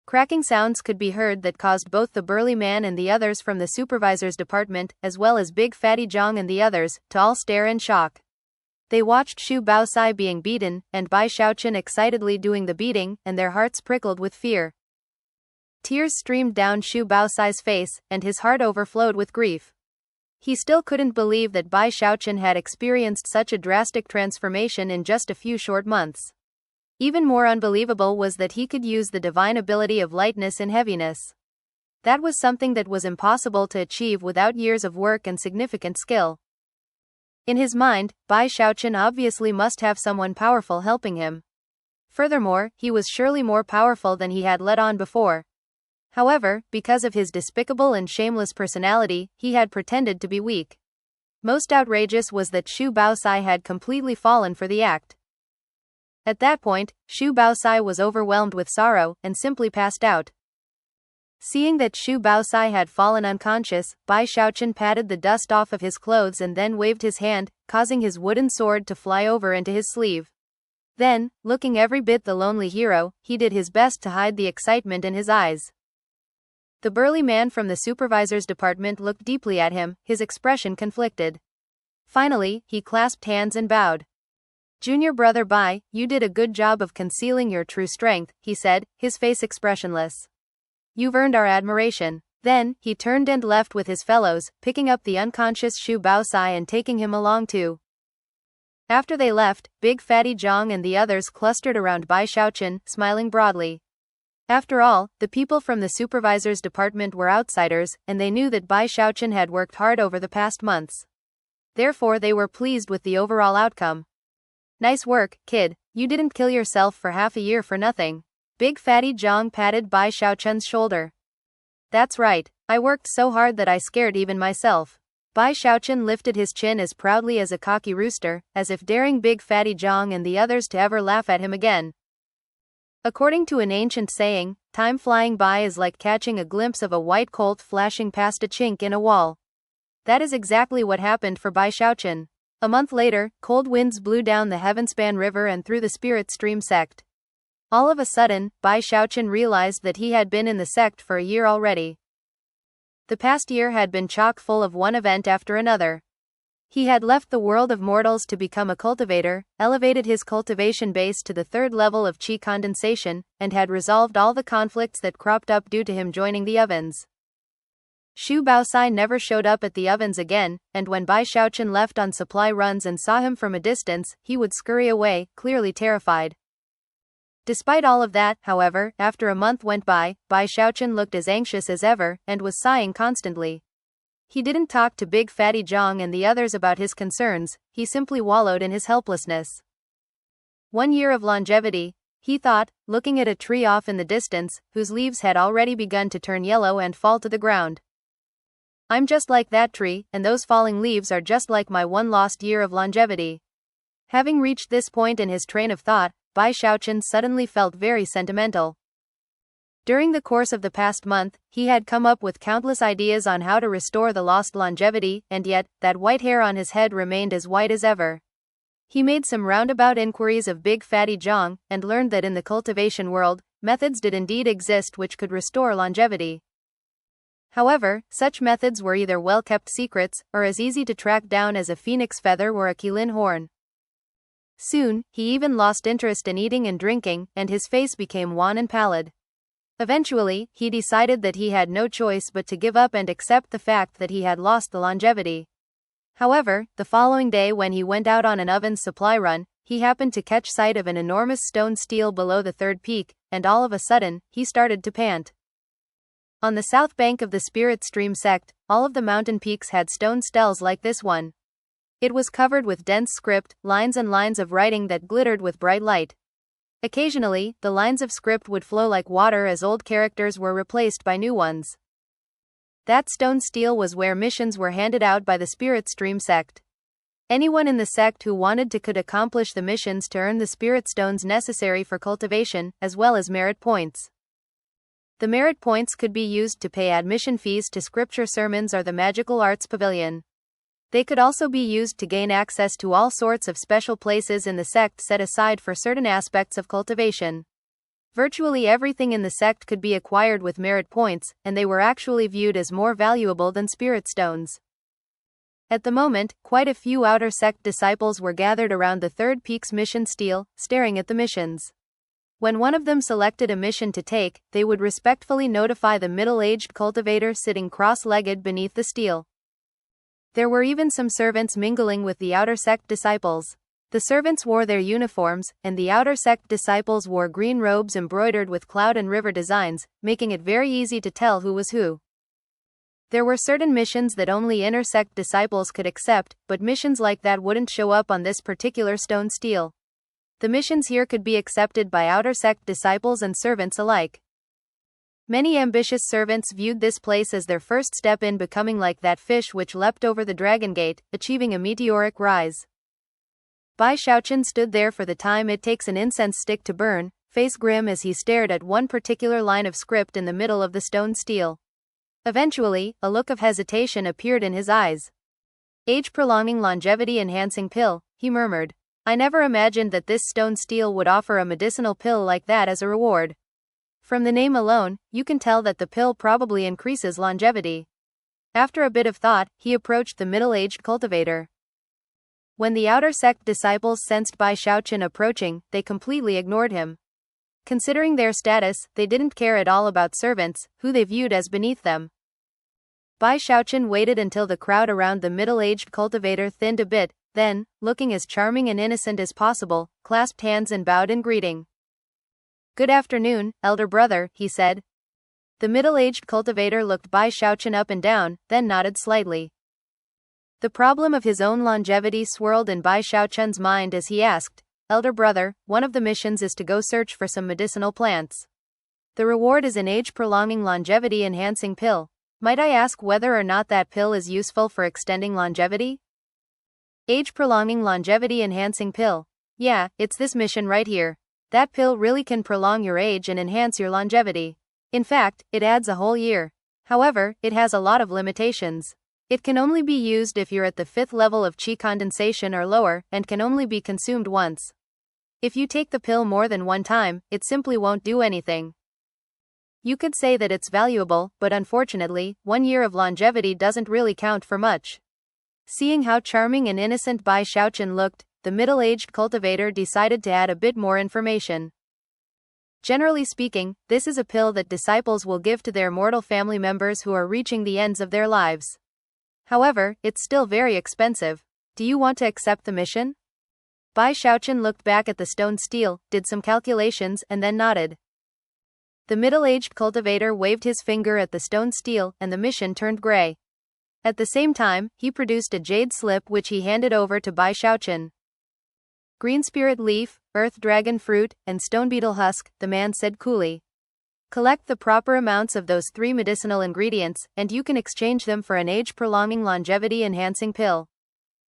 Cracking sounds could be heard that caused both the burly man and the others from the supervisor's department, as well as Big Fatty Zhang and the others, to all stare in shock. They watched Xu Baosai being beaten, and Bai Xiaochun excitedly doing the beating, and their hearts prickled with fear. Tears streamed down Xu Baosai's face, and his heart overflowed with grief. He still couldn't believe that Bai Xiaochun had experienced such a drastic transformation in just a few short months. Even more unbelievable was that he could use the divine ability of lightness and heaviness. That was something that was impossible to achieve without years of work and significant skill. In his mind, Bai Xiaochun obviously must have someone powerful helping him. Furthermore, he was surely more powerful than he had let on before. However, because of his despicable and shameless personality, he had pretended to be weak. Most outrageous was that Xu Baosai had completely fallen for the act. At that point, Xu Baosai was overwhelmed with sorrow, and simply passed out. Seeing that Xu Baosai had fallen unconscious, Bai Xiaochun patted the dust off of his clothes and then waved his hand, causing his wooden sword to fly over into his sleeve. Then, looking every bit the lonely hero, he did his best to hide the excitement in his eyes. The burly man from the supervisor's department looked deeply at him, his expression conflicted. Finally, he clasped hands and bowed. Junior brother Bai, you did a good job of concealing your true strength, he said, his face expressionless. You've earned our admiration. Then, he turned and left with his fellows, picking up the unconscious Xu Baosai and taking him along too. After they left, Big Fatty Zhang and the others clustered around Bai Xiaochun, smiling broadly. After all, the people from the supervisor's department were outsiders, and they knew that Bai Xiaochun had worked hard over the past months. Therefore they were pleased with the overall outcome. Nice work, kid, you didn't kill yourself for half a year for nothing. Big Fatty Zhang patted Bai Xiaochun's shoulder. That's right, I worked so hard that I scared even myself. Bai Xiaochun lifted his chin as proudly as a cocky rooster, as if daring Big Fatty Zhang and the others to ever laugh at him again. According to an ancient saying, time flying by is like catching a glimpse of a white colt flashing past a chink in a wall. That is exactly what happened for Bai Xiaochun. A month later, cold winds blew down the Heavenspan River and through the Spirit Stream sect. All of a sudden, Bai Xiaochun realized that he had been in the sect for a year already. The past year had been chock full of one event after another. He had left the world of mortals to become a cultivator, elevated his cultivation base to the third level of qi condensation, and had resolved all the conflicts that cropped up due to him joining the ovens. Xu Baosai never showed up at the ovens again, and when Bai Xiaochun left on supply runs and saw him from a distance, he would scurry away, clearly terrified. Despite all of that, however, after a month went by, Bai Xiaochun looked as anxious as ever, and was sighing constantly. He didn't talk to Big Fatty Zhang and the others about his concerns, he simply wallowed in his helplessness. 1 year of longevity, he thought, looking at a tree off in the distance, whose leaves had already begun to turn yellow and fall to the ground. I'm just like that tree, and those falling leaves are just like my one lost year of longevity. Having reached this point in his train of thought, Bai Xiaochun suddenly felt very sentimental. During the course of the past month, he had come up with countless ideas on how to restore the lost longevity, and yet, that white hair on his head remained as white as ever. He made some roundabout inquiries of Big Fatty Zhang, and learned that in the cultivation world, methods did indeed exist which could restore longevity. However, such methods were either well-kept secrets, or as easy to track down as a phoenix feather or a qilin horn. Soon, he even lost interest in eating and drinking, and his face became wan and pallid. Eventually, he decided that he had no choice but to give up and accept the fact that he had lost the longevity. However, the following day when he went out on an oven's supply run, he happened to catch sight of an enormous stone stele below the third peak, and all of a sudden, he started to pant. On the south bank of the Spirit Stream sect, all of the mountain peaks had stone steles like this one. It was covered with dense script, lines and lines of writing that glittered with bright light. Occasionally, the lines of script would flow like water as old characters were replaced by new ones. That stone stele was where missions were handed out by the Spirit Stream sect. Anyone in the sect who wanted to could accomplish the missions to earn the spirit stones necessary for cultivation, as well as merit points. The merit points could be used to pay admission fees to scripture sermons or the magical arts pavilion. They could also be used to gain access to all sorts of special places in the sect set aside for certain aspects of cultivation. Virtually everything in the sect could be acquired with merit points, and they were actually viewed as more valuable than spirit stones. At the moment, quite a few outer sect disciples were gathered around the third peak's mission stele, staring at the missions. When one of them selected a mission to take, they would respectfully notify the middle-aged cultivator sitting cross-legged beneath the stele. There were even some servants mingling with the outer sect disciples. The servants wore their uniforms, and the outer sect disciples wore green robes embroidered with cloud and river designs, making it very easy to tell who was who. There were certain missions that only inner sect disciples could accept, but missions like that wouldn't show up on this particular stone stele. The missions here could be accepted by outer sect disciples and servants alike. Many ambitious servants viewed this place as their first step in becoming like that fish which leapt over the dragon gate, achieving a meteoric rise. Bai Xiaochun stood there for the time it takes an incense stick to burn, face grim as he stared at one particular line of script in the middle of the stone stele. Eventually, a look of hesitation appeared in his eyes. Age-prolonging longevity-enhancing pill, he murmured. I never imagined that this stone stele would offer a medicinal pill like that as a reward. From the name alone, you can tell that the pill probably increases longevity. After a bit of thought, he approached the middle-aged cultivator. When the outer sect disciples sensed Bai Xiaochun approaching, they completely ignored him. Considering their status, they didn't care at all about servants, who they viewed as beneath them. Bai Xiaochun waited until the crowd around the middle-aged cultivator thinned a bit, then, looking as charming and innocent as possible, clasped hands and bowed in greeting. Good afternoon, elder brother, he said. The middle-aged cultivator looked Bai Xiaochun up and down, then nodded slightly. The problem of his own longevity swirled in Bai Xiaochun's mind as he asked, Elder brother, one of the missions is to go search for some medicinal plants. The reward is an age-prolonging longevity-enhancing pill. Might I ask whether or not that pill is useful for extending longevity? Age-prolonging longevity-enhancing pill. Yeah, it's this mission right here. That pill really can prolong your age and enhance your longevity. In fact, it adds a whole year. However, it has a lot of limitations. It can only be used if you're at the 5th level of qi condensation or lower, and can only be consumed once. If you take the pill more than one time, it simply won't do anything. You could say that it's valuable, but unfortunately, 1 year of longevity doesn't really count for much. Seeing how charming and innocent Bai Xiaochun looked, the middle-aged cultivator decided to add a bit more information. Generally speaking, this is a pill that disciples will give to their mortal family members who are reaching the ends of their lives. However, it's still very expensive. Do you want to accept the mission? Bai Xiaochun looked back at the stone stele, did some calculations, and then nodded. The middle-aged cultivator waved his finger at the stone stele, and the mission turned gray. At the same time, he produced a jade slip which he handed over to Bai Xiaochun. Green spirit leaf, earth dragon fruit, and stone beetle husk, the man said coolly. Collect the proper amounts of those 3 medicinal ingredients, and you can exchange them for an age-prolonging longevity-enhancing pill.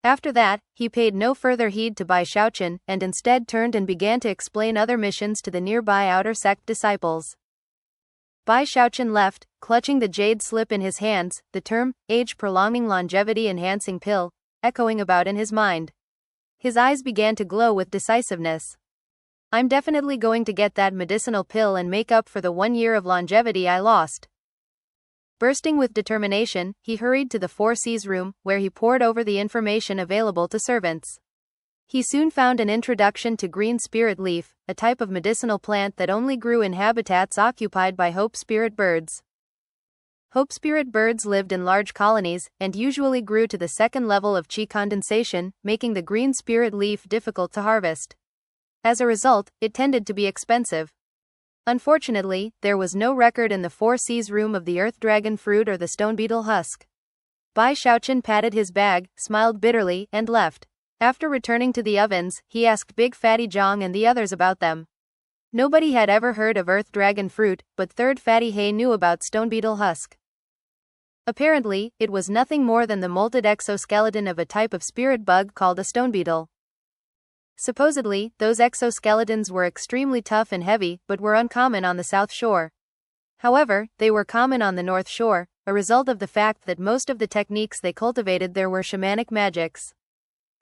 After that, he paid no further heed to Bai Xiaochun, and instead turned and began to explain other missions to the nearby outer sect disciples. Bai Xiaochun left, clutching the jade slip in his hands, the term, age-prolonging longevity-enhancing pill, echoing about in his mind. His eyes began to glow with decisiveness. I'm definitely going to get that medicinal pill and make up for the 1 year of longevity I lost. Bursting with determination, he hurried to the 4C's room, where he pored over the information available to servants. He soon found an introduction to green spirit leaf, a type of medicinal plant that only grew in habitats occupied by hope spirit birds. Hope spirit birds lived in large colonies, and usually grew to the 2nd level of qi condensation, making the green spirit leaf difficult to harvest. As a result, it tended to be expensive. Unfortunately, there was no record in the 4C's room of the earth dragon fruit or the stone beetle husk. Bai Xiaochun patted his bag, smiled bitterly, and left. After returning to the ovens, he asked Big Fatty Zhang and the others about them. Nobody had ever heard of earth dragon fruit, but Third Fatty He knew about stone beetle husk. Apparently, it was nothing more than the molted exoskeleton of a type of spirit bug called a stone beetle. Supposedly, those exoskeletons were extremely tough and heavy, but were uncommon on the south shore. However, they were common on the north shore, a result of the fact that most of the techniques they cultivated there were shamanic magics.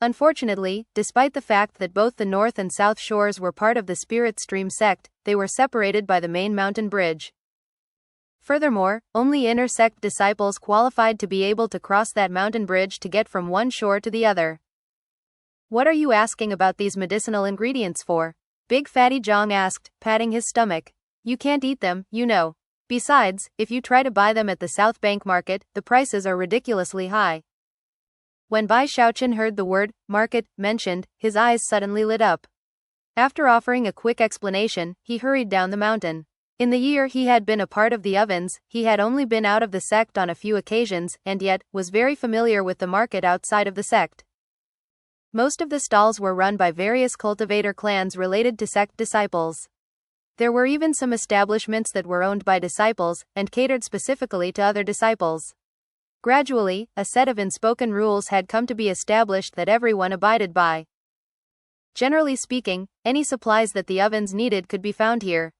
Unfortunately, despite the fact that both the north and south shores were part of the Spirit Stream sect, they were separated by the main mountain bridge. Furthermore, only inner sect disciples qualified to be able to cross that mountain bridge to get from one shore to the other. What are you asking about these medicinal ingredients for? Big Fatty Zhang asked, patting his stomach. You can't eat them, you know. Besides, if you try to buy them at the South Bank market, the prices are ridiculously high. When Bai Xiaochun heard the word market mentioned, his eyes suddenly lit up. After offering a quick explanation, he hurried down the mountain. In the year he had been a part of the ovens, he had only been out of the sect on a few occasions, and yet, was very familiar with the market outside of the sect. Most of the stalls were run by various cultivator clans related to sect disciples. There were even some establishments that were owned by disciples, and catered specifically to other disciples. Gradually, a set of unspoken rules had come to be established that everyone abided by. Generally speaking, any supplies that the ovens needed could be found here.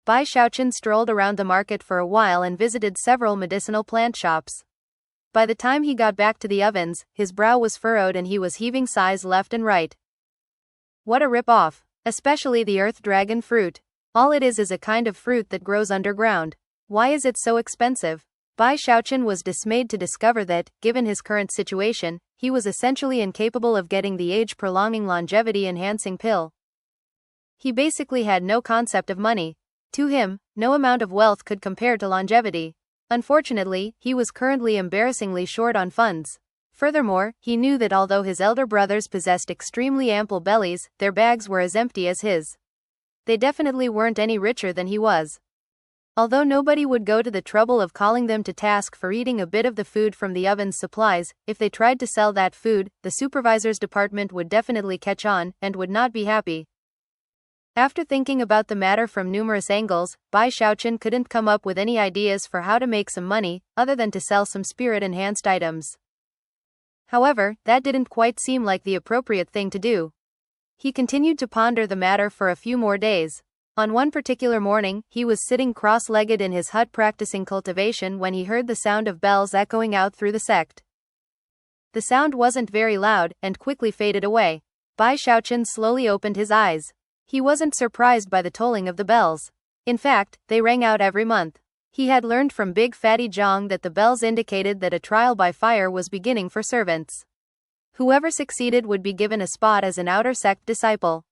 Bai Xiaochun strolled around the market for a while and visited several medicinal plant shops. By the time he got back to the ovens, his brow was furrowed and he was heaving sighs left and right. What a rip-off. Especially the earth dragon fruit. All it is a kind of fruit that grows underground. Why is it so expensive? Bai Xiaochun was dismayed to discover that, given his current situation, he was essentially incapable of getting the age-prolonging longevity-enhancing pill. He basically had no concept of money. To him, no amount of wealth could compare to longevity. Unfortunately, he was currently embarrassingly short on funds. Furthermore, he knew that although his elder brothers possessed extremely ample bellies, their bags were as empty as his. They definitely weren't any richer than he was. Although nobody would go to the trouble of calling them to task for eating a bit of the food from the oven's supplies, if they tried to sell that food, the supervisor's department would definitely catch on, and would not be happy. After thinking about the matter from numerous angles, Bai Xiaochun couldn't come up with any ideas for how to make some money, other than to sell some spirit-enhanced items. However, that didn't quite seem like the appropriate thing to do. He continued to ponder the matter for a few more days. On one particular morning, he was sitting cross-legged in his hut practicing cultivation when he heard the sound of bells echoing out through the sect. The sound wasn't very loud, and quickly faded away. Bai Xiaochun slowly opened his eyes. He wasn't surprised by the tolling of the bells. In fact, they rang out every month. He had learned from Big Fatty Zhang that the bells indicated that a trial by fire was beginning for servants. Whoever succeeded would be given a spot as an outer sect disciple.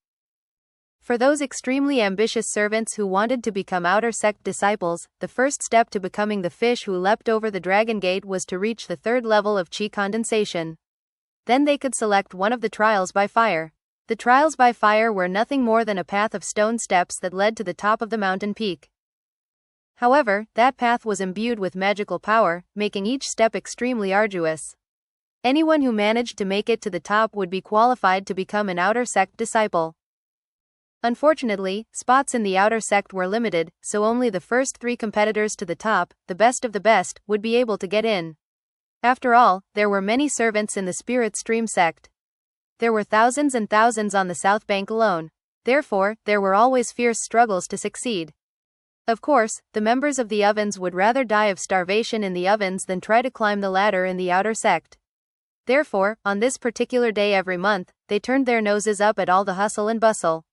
For those extremely ambitious servants who wanted to become outer sect disciples, the first step to becoming the fish who leapt over the dragon gate was to reach the 3rd level of qi condensation. Then they could select one of the trials by fire. The trials by fire were nothing more than a path of stone steps that led to the top of the mountain peak. However, that path was imbued with magical power, making each step extremely arduous. Anyone who managed to make it to the top would be qualified to become an outer sect disciple. Unfortunately, spots in the outer sect were limited, so only the first 3 competitors to the top, the best of the best, would be able to get in. After all, there were many servants in the Spirit Stream sect. There were thousands and thousands on the South Bank alone. Therefore, there were always fierce struggles to succeed. Of course, the members of the ovens would rather die of starvation in the ovens than try to climb the ladder in the outer sect. Therefore, on this particular day every month, they turned their noses up at all the hustle and bustle.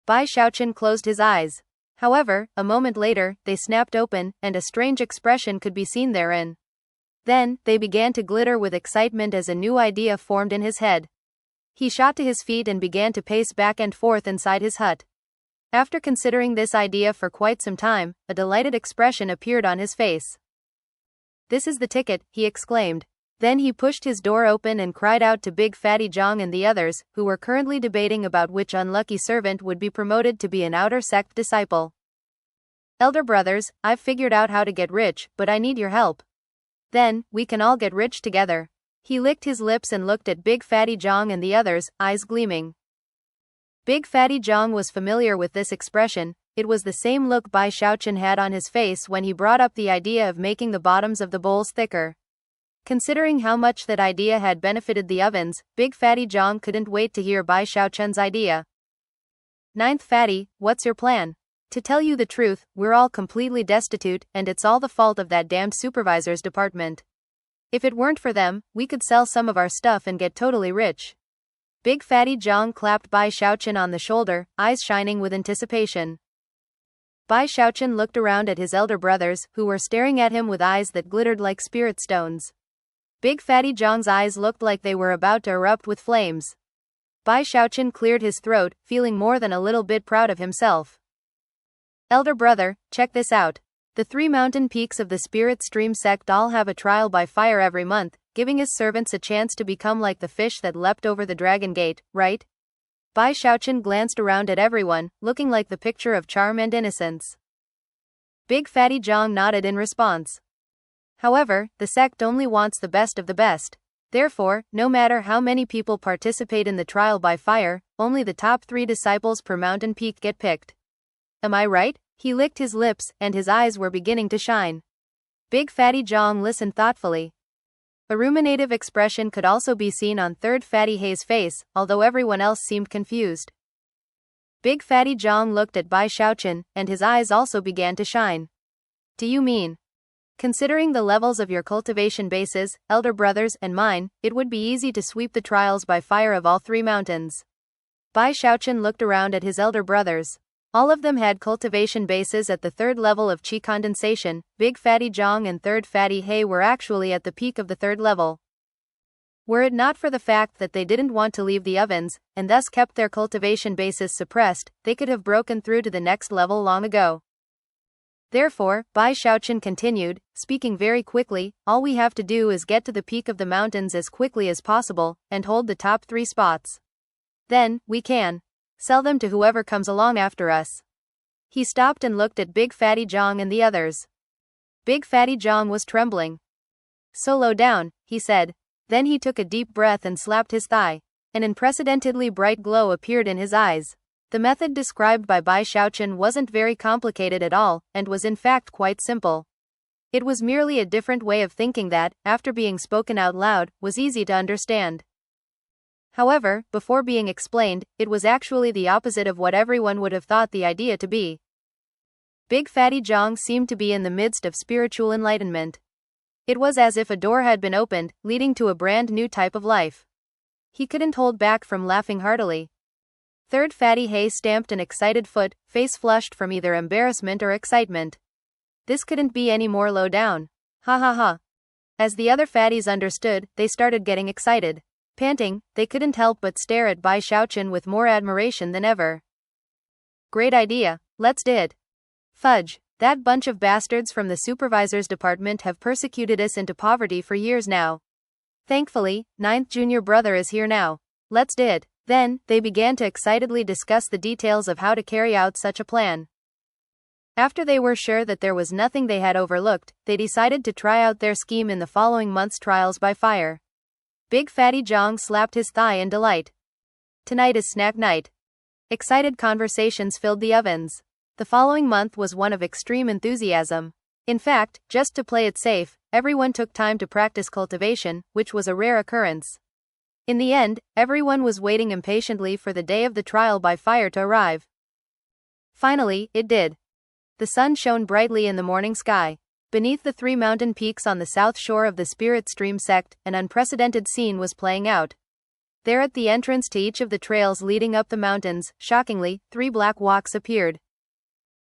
Bai Xiaochun closed his eyes. However, a moment later, they snapped open, and a strange expression could be seen therein. Then, they began to glitter with excitement as a new idea formed in his head. He shot to his feet and began to pace back and forth inside his hut. After considering this idea for quite some time, a delighted expression appeared on his face. "This is the ticket," he exclaimed. Then he pushed his door open and cried out to Big Fatty Zhang and the others, who were currently debating about which unlucky servant would be promoted to be an outer sect disciple. "Elder brothers, I've figured out how to get rich, but I need your help. Then, we can all get rich together." He licked his lips and looked at Big Fatty Zhang and the others, eyes gleaming. Big Fatty Zhang was familiar with this expression. It was the same look Bai Xiaochun had on his face when he brought up the idea of making the bottoms of the bowls thicker. Considering how much that idea had benefited the ovens, Big Fatty Zhang couldn't wait to hear Bai Xiaochun's idea. "Ninth Fatty, what's your plan? To tell you the truth, we're all completely destitute, and it's all the fault of that damned supervisor's department. If it weren't for them, we could sell some of our stuff and get totally rich." Big Fatty Zhang clapped Bai Xiaochun on the shoulder, eyes shining with anticipation. Bai Xiaochun looked around at his elder brothers, who were staring at him with eyes that glittered like spirit stones. Big Fatty Zhang's eyes looked like they were about to erupt with flames. Bai Xiaochun cleared his throat, feeling more than a little bit proud of himself. "Elder brother, check this out. The 3 mountain peaks of the Spirit Stream sect all have a trial by fire every month, giving his servants a chance to become like the fish that leapt over the Dragon Gate, right?" Bai Xiaochun glanced around at everyone, looking like the picture of charm and innocence. Big Fatty Zhang nodded in response. However, the sect only wants the best of the best. Therefore, no matter how many people participate in the trial by fire, only the top 3 disciples per mountain peak get picked. Am I right? He licked his lips, and his eyes were beginning to shine. Big Fatty Zhang listened thoughtfully. A ruminative expression could also be seen on Third Fatty Hei's face, although everyone else seemed confused. Big Fatty Zhang looked at Bai Xiaochun, and his eyes also began to shine. "Do you mean? Considering the levels of your cultivation bases, elder brothers, and mine, it would be easy to sweep the trials by fire of all 3 mountains." Bai Xiaochun looked around at his elder brothers. All of them had cultivation bases at the 3rd level of qi condensation. Big Fatty Zhang and Third Fatty Hei were actually at the peak of the 3rd level. Were it not for the fact that they didn't want to leave the ovens, and thus kept their cultivation bases suppressed, they could have broken through to the next level long ago. Therefore, Bai Xiaochun continued, speaking very quickly, "All we have to do is get to the peak of the mountains as quickly as possible, and hold the top 3 spots. Then, we can sell them to whoever comes along after us." He stopped and looked at Big Fatty Zhang and the others. Big Fatty Zhang was trembling. "So low down," he said. Then he took a deep breath and slapped his thigh. An unprecedentedly bright glow appeared in his eyes. The method described by Bai Xiaochun wasn't very complicated at all, and was in fact quite simple. It was merely a different way of thinking that, after being spoken out loud, was easy to understand. However, before being explained, it was actually the opposite of what everyone would have thought the idea to be. Big Fatty Zhang seemed to be in the midst of spiritual enlightenment. It was as if a door had been opened, leading to a brand new type of life. He couldn't hold back from laughing heartily. Third Fatty Hei stamped an excited foot, face flushed from either embarrassment or excitement. This couldn't be any more low down. Ha ha ha. As the other fatties understood, they started getting excited. Panting, they couldn't help but stare at Bai Xiaochun with more admiration than ever. "Great idea, let's do it." "Fudge, that bunch of bastards from the supervisor's department have persecuted us into poverty for years now. Thankfully, 9th junior brother is here now. Let's do it." Then, they began to excitedly discuss the details of how to carry out such a plan. After they were sure that there was nothing they had overlooked, they decided to try out their scheme in the following month's trials by fire. Big Fatty Zhang slapped his thigh in delight. "Tonight is snack night. Excited conversations filled the ovens. The following month was one of extreme enthusiasm. In fact, just to play it safe, everyone took time to practice cultivation, which was a rare occurrence. In the end, everyone was waiting impatiently for the day of the trial by fire to arrive. Finally, it did. The sun shone brightly in the morning sky. Beneath the 3 mountain peaks on the south shore of the Spirit Stream sect, an unprecedented scene was playing out. There at the entrance to each of the trails leading up the mountains, shockingly, 3 black walks appeared.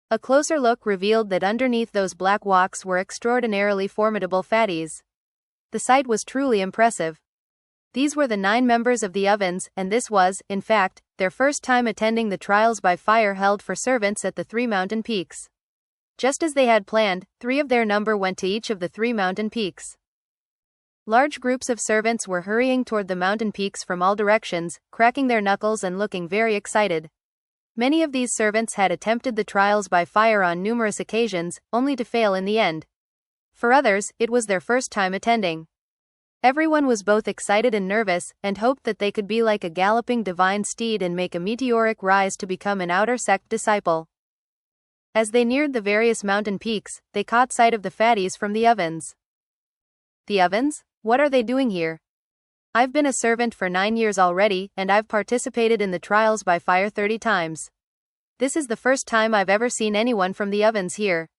A closer look revealed that underneath those black walks were extraordinarily formidable fatties. The sight was truly impressive. These were the 9 members of the ovens, and this was, in fact, their first time attending the trials by fire held for servants at the 3 mountain peaks. Just as they had planned, 3 of their number went to each of the 3 mountain peaks. Large groups of servants were hurrying toward the mountain peaks from all directions, cracking their knuckles and looking very excited. Many of these servants had attempted the trials by fire on numerous occasions, only to fail in the end. For others, it was their first time attending. Everyone was both excited and nervous, and hoped that they could be like a galloping divine steed and make a meteoric rise to become an outer sect disciple. As they neared the various mountain peaks, they caught sight of the fatties from the ovens. The ovens? What are they doing here? I've been a servant for 9 years already, and I've participated in the trials by fire 30 times. This is the first time I've ever seen anyone from the ovens here.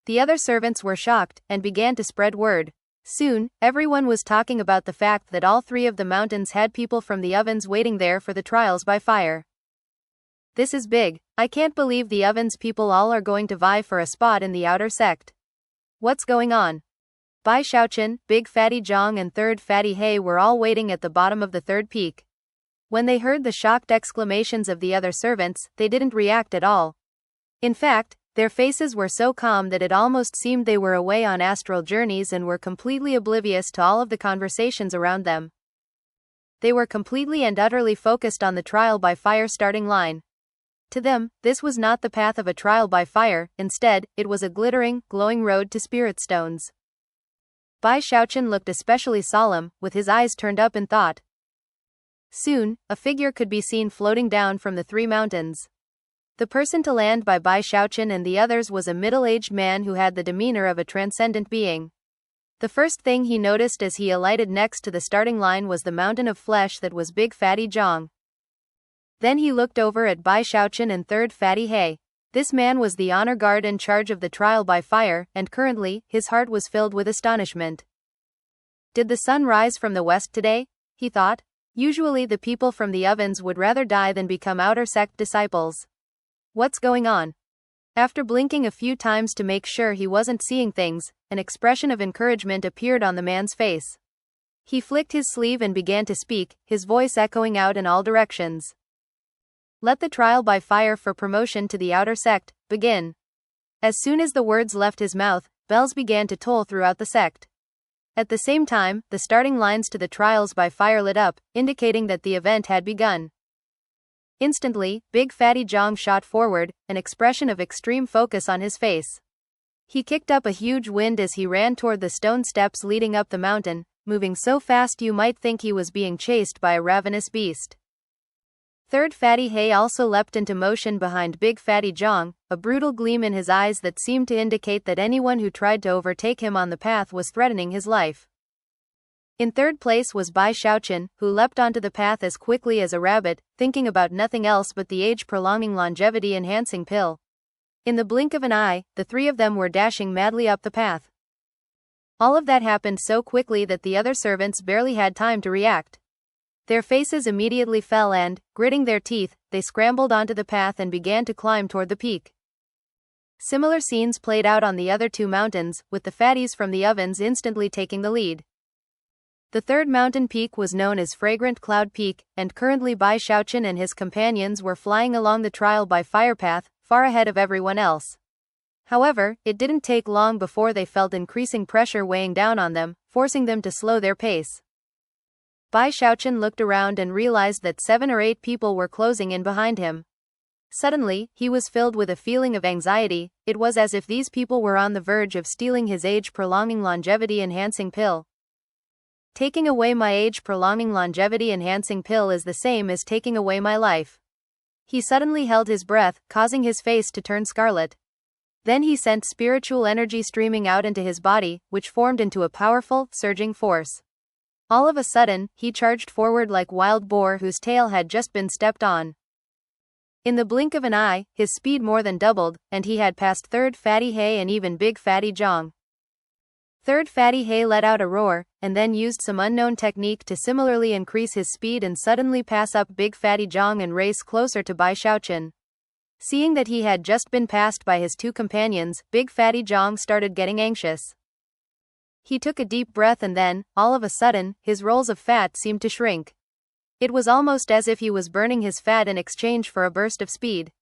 The other servants were shocked, and began to spread word. Soon, everyone was talking about the fact that all 3 of the mountains had people from the ovens waiting there for the trials by fire. This is big. I can't believe the ovens people all are going to vie for a spot in the outer sect. What's going on? Bai Xiaochun, Big Fatty Zhang and Third Fatty He were all waiting at the bottom of the 3rd peak. When they heard the shocked exclamations of the other servants, they didn't react at all. In fact, their faces were so calm that it almost seemed they were away on astral journeys and were completely oblivious to all of the conversations around them. They were completely and utterly focused on the trial by fire starting line. To them, this was not the path of a trial by fire, instead, it was a glittering, glowing road to spirit stones. Bai Xiaochun looked especially solemn, with his eyes turned up in thought. Soon, a figure could be seen floating down from the 3 mountains. The person to land by Bai Xiaochun and the others was a middle-aged man who had the demeanor of a transcendent being. The first thing he noticed as he alighted next to the starting line was the mountain of flesh that was Big Fatty Zhang. Then he looked over at Bai Xiaochun and Third Fatty He. This man was the honor guard in charge of the trial by fire, and currently, his heart was filled with astonishment. Did the sun rise from the west today? He thought. Usually the people from the ovens would rather die than become outer sect disciples. What's going on? After blinking a few times to make sure he wasn't seeing things, an expression of encouragement appeared on the man's face. He flicked his sleeve and began to speak, his voice echoing out in all directions. Let the trial by fire for promotion to the outer sect begin. As soon as the words left his mouth, bells began to toll throughout the sect. At the same time, the starting lines to the trials by fire lit up, indicating that the event had begun. Instantly, Big Fatty Zhang shot forward, an expression of extreme focus on his face. He kicked up a huge wind as he ran toward the stone steps leading up the mountain, moving so fast you might think he was being chased by a ravenous beast. Third Fatty He also leapt into motion behind Big Fatty Zhang, a brutal gleam in his eyes that seemed to indicate that anyone who tried to overtake him on the path was threatening his life. In 3rd place was Bai Xiaochun, who leapt onto the path as quickly as a rabbit, thinking about nothing else but the age-prolonging longevity-enhancing pill. In the blink of an eye, the 3 of them were dashing madly up the path. All of that happened so quickly that the other servants barely had time to react. Their faces immediately fell and, gritting their teeth, they scrambled onto the path and began to climb toward the peak. Similar scenes played out on the other 2 mountains, with the fatties from the ovens instantly taking the lead. The 3rd mountain peak was known as Fragrant Cloud Peak, and currently Bai Xiaochun and his companions were flying along the trial by fire path, far ahead of everyone else. However, it didn't take long before they felt increasing pressure weighing down on them, forcing them to slow their pace. Bai Xiaochun looked around and realized that 7 or 8 people were closing in behind him. Suddenly, he was filled with a feeling of anxiety. It was as if these people were on the verge of stealing his age-prolonging longevity-enhancing pill. Taking away my age-prolonging longevity-enhancing pill is the same as taking away my life. He suddenly held his breath, causing his face to turn scarlet. Then he sent spiritual energy streaming out into his body, which formed into a powerful, surging force. All of a sudden, he charged forward like wild boar whose tail had just been stepped on. In the blink of an eye, his speed more than doubled, and he had passed Third Fatty Hay and even Big Fatty Zhang. Third Fatty Hay let out a roar, and then used some unknown technique to similarly increase his speed and suddenly pass up Big Fatty Zhang and race closer to Bai Xiaochun. Seeing that he had just been passed by his two companions, Big Fatty Zhang started getting anxious. He took a deep breath and then, all of a sudden, his rolls of fat seemed to shrink. It was almost as if he was burning his fat in exchange for a burst of speed.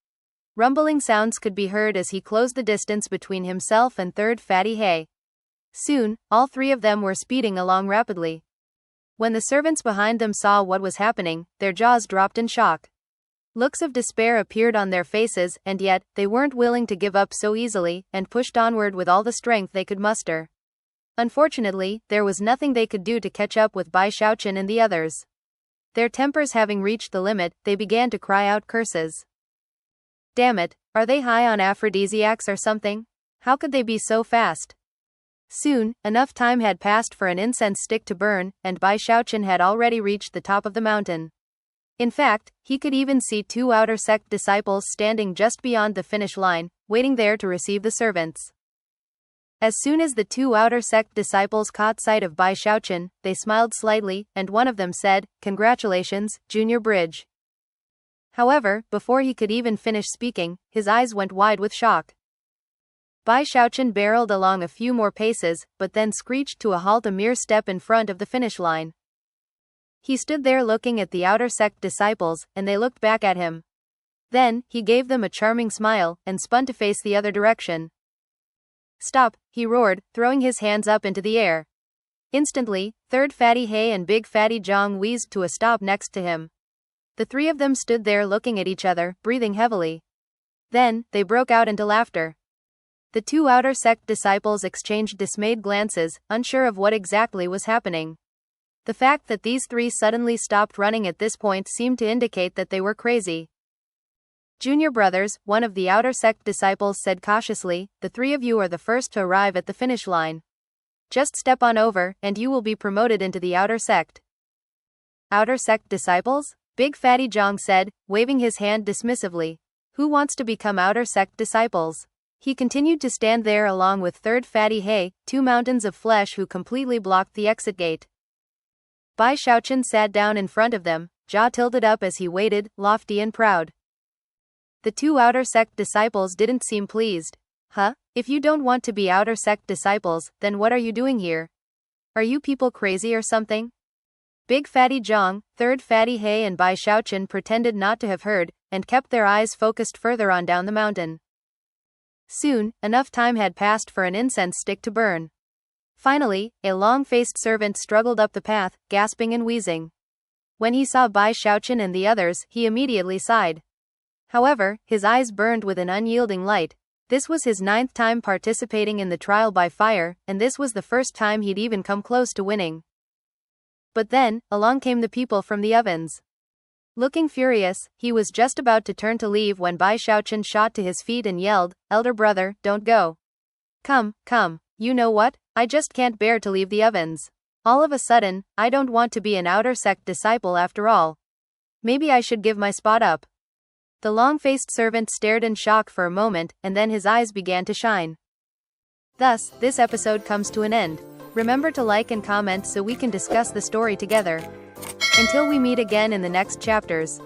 Rumbling sounds could be heard as he closed the distance between himself and Third Fatty Hay. Soon, all three of them were speeding along rapidly. When the servants behind them saw what was happening, their jaws dropped in shock. Looks of despair appeared on their faces, and yet, they weren't willing to give up so easily, and pushed onward with all the strength they could muster. Unfortunately, there was nothing they could do to catch up with Bai Xiaochun and the others. Their tempers having reached the limit, they began to cry out curses. Damn it, are they high on aphrodisiacs or something? How could they be so fast? Soon, enough time had passed for an incense stick to burn, and Bai Xiaochun had already reached the top of the mountain. In fact, he could even see two outer sect disciples standing just beyond the finish line, waiting there to receive the servants. As soon as the two outer sect disciples caught sight of Bai Xiaochun, they smiled slightly, and one of them said, "Congratulations, Junior Bridge." However, before he could even finish speaking, his eyes went wide with shock. Bai Xiaochun barreled along a few more paces, but then screeched to a halt a mere step in front of the finish line. He stood there looking at the outer sect disciples, and they looked back at him. Then, he gave them a charming smile, and spun to face the other direction. "Stop," he roared, throwing his hands up into the air. Instantly, Third Fatty Hay and Big Fatty Zhang wheezed to a stop next to him. The three of them stood there looking at each other, breathing heavily. Then, they broke out into laughter. The two outer sect disciples exchanged dismayed glances, unsure of what exactly was happening. The fact that these three suddenly stopped running at this point seemed to indicate that they were crazy. "Junior brothers," one of the outer sect disciples said cautiously, "the three of you are the first to arrive at the finish line. Just step on over, and you will be promoted into the outer sect." "Outer sect disciples?" Big Fatty Zhang said, waving his hand dismissively. "Who wants to become outer sect disciples?" He continued to stand there along with Third Fatty Hay, two mountains of flesh who completely blocked the exit gate. Bai Xiaochun sat down in front of them, jaw tilted up as he waited, lofty and proud. The two outer sect disciples didn't seem pleased. "Huh? If you don't want to be outer sect disciples, then what are you doing here? Are you people crazy or something?" Big Fatty Zhang, Third Fatty Hay and Bai Xiaochun pretended not to have heard, and kept their eyes focused further on down the mountain. Soon, enough time had passed for an incense stick to burn. Finally, a long-faced servant struggled up the path, gasping and wheezing. When he saw Bai Xiaochun and the others, he immediately sighed. However, his eyes burned with an unyielding light. This was his 9th time participating in the trial by fire, and this was the first time he'd even come close to winning. But then, along came the people from the ovens. Looking furious, he was just about to turn to leave when Bai Xiaochun shot to his feet and yelled, "Elder brother, don't go. Come, come, you know what? I just can't bear to leave the ovens. All of a sudden, I don't want to be an outer sect disciple after all. Maybe I should give my spot up." The long-faced servant stared in shock for a moment, and then his eyes began to shine. Thus, this episode comes to an end. Remember to like and comment so we can discuss the story together. Until we meet again in the next chapters.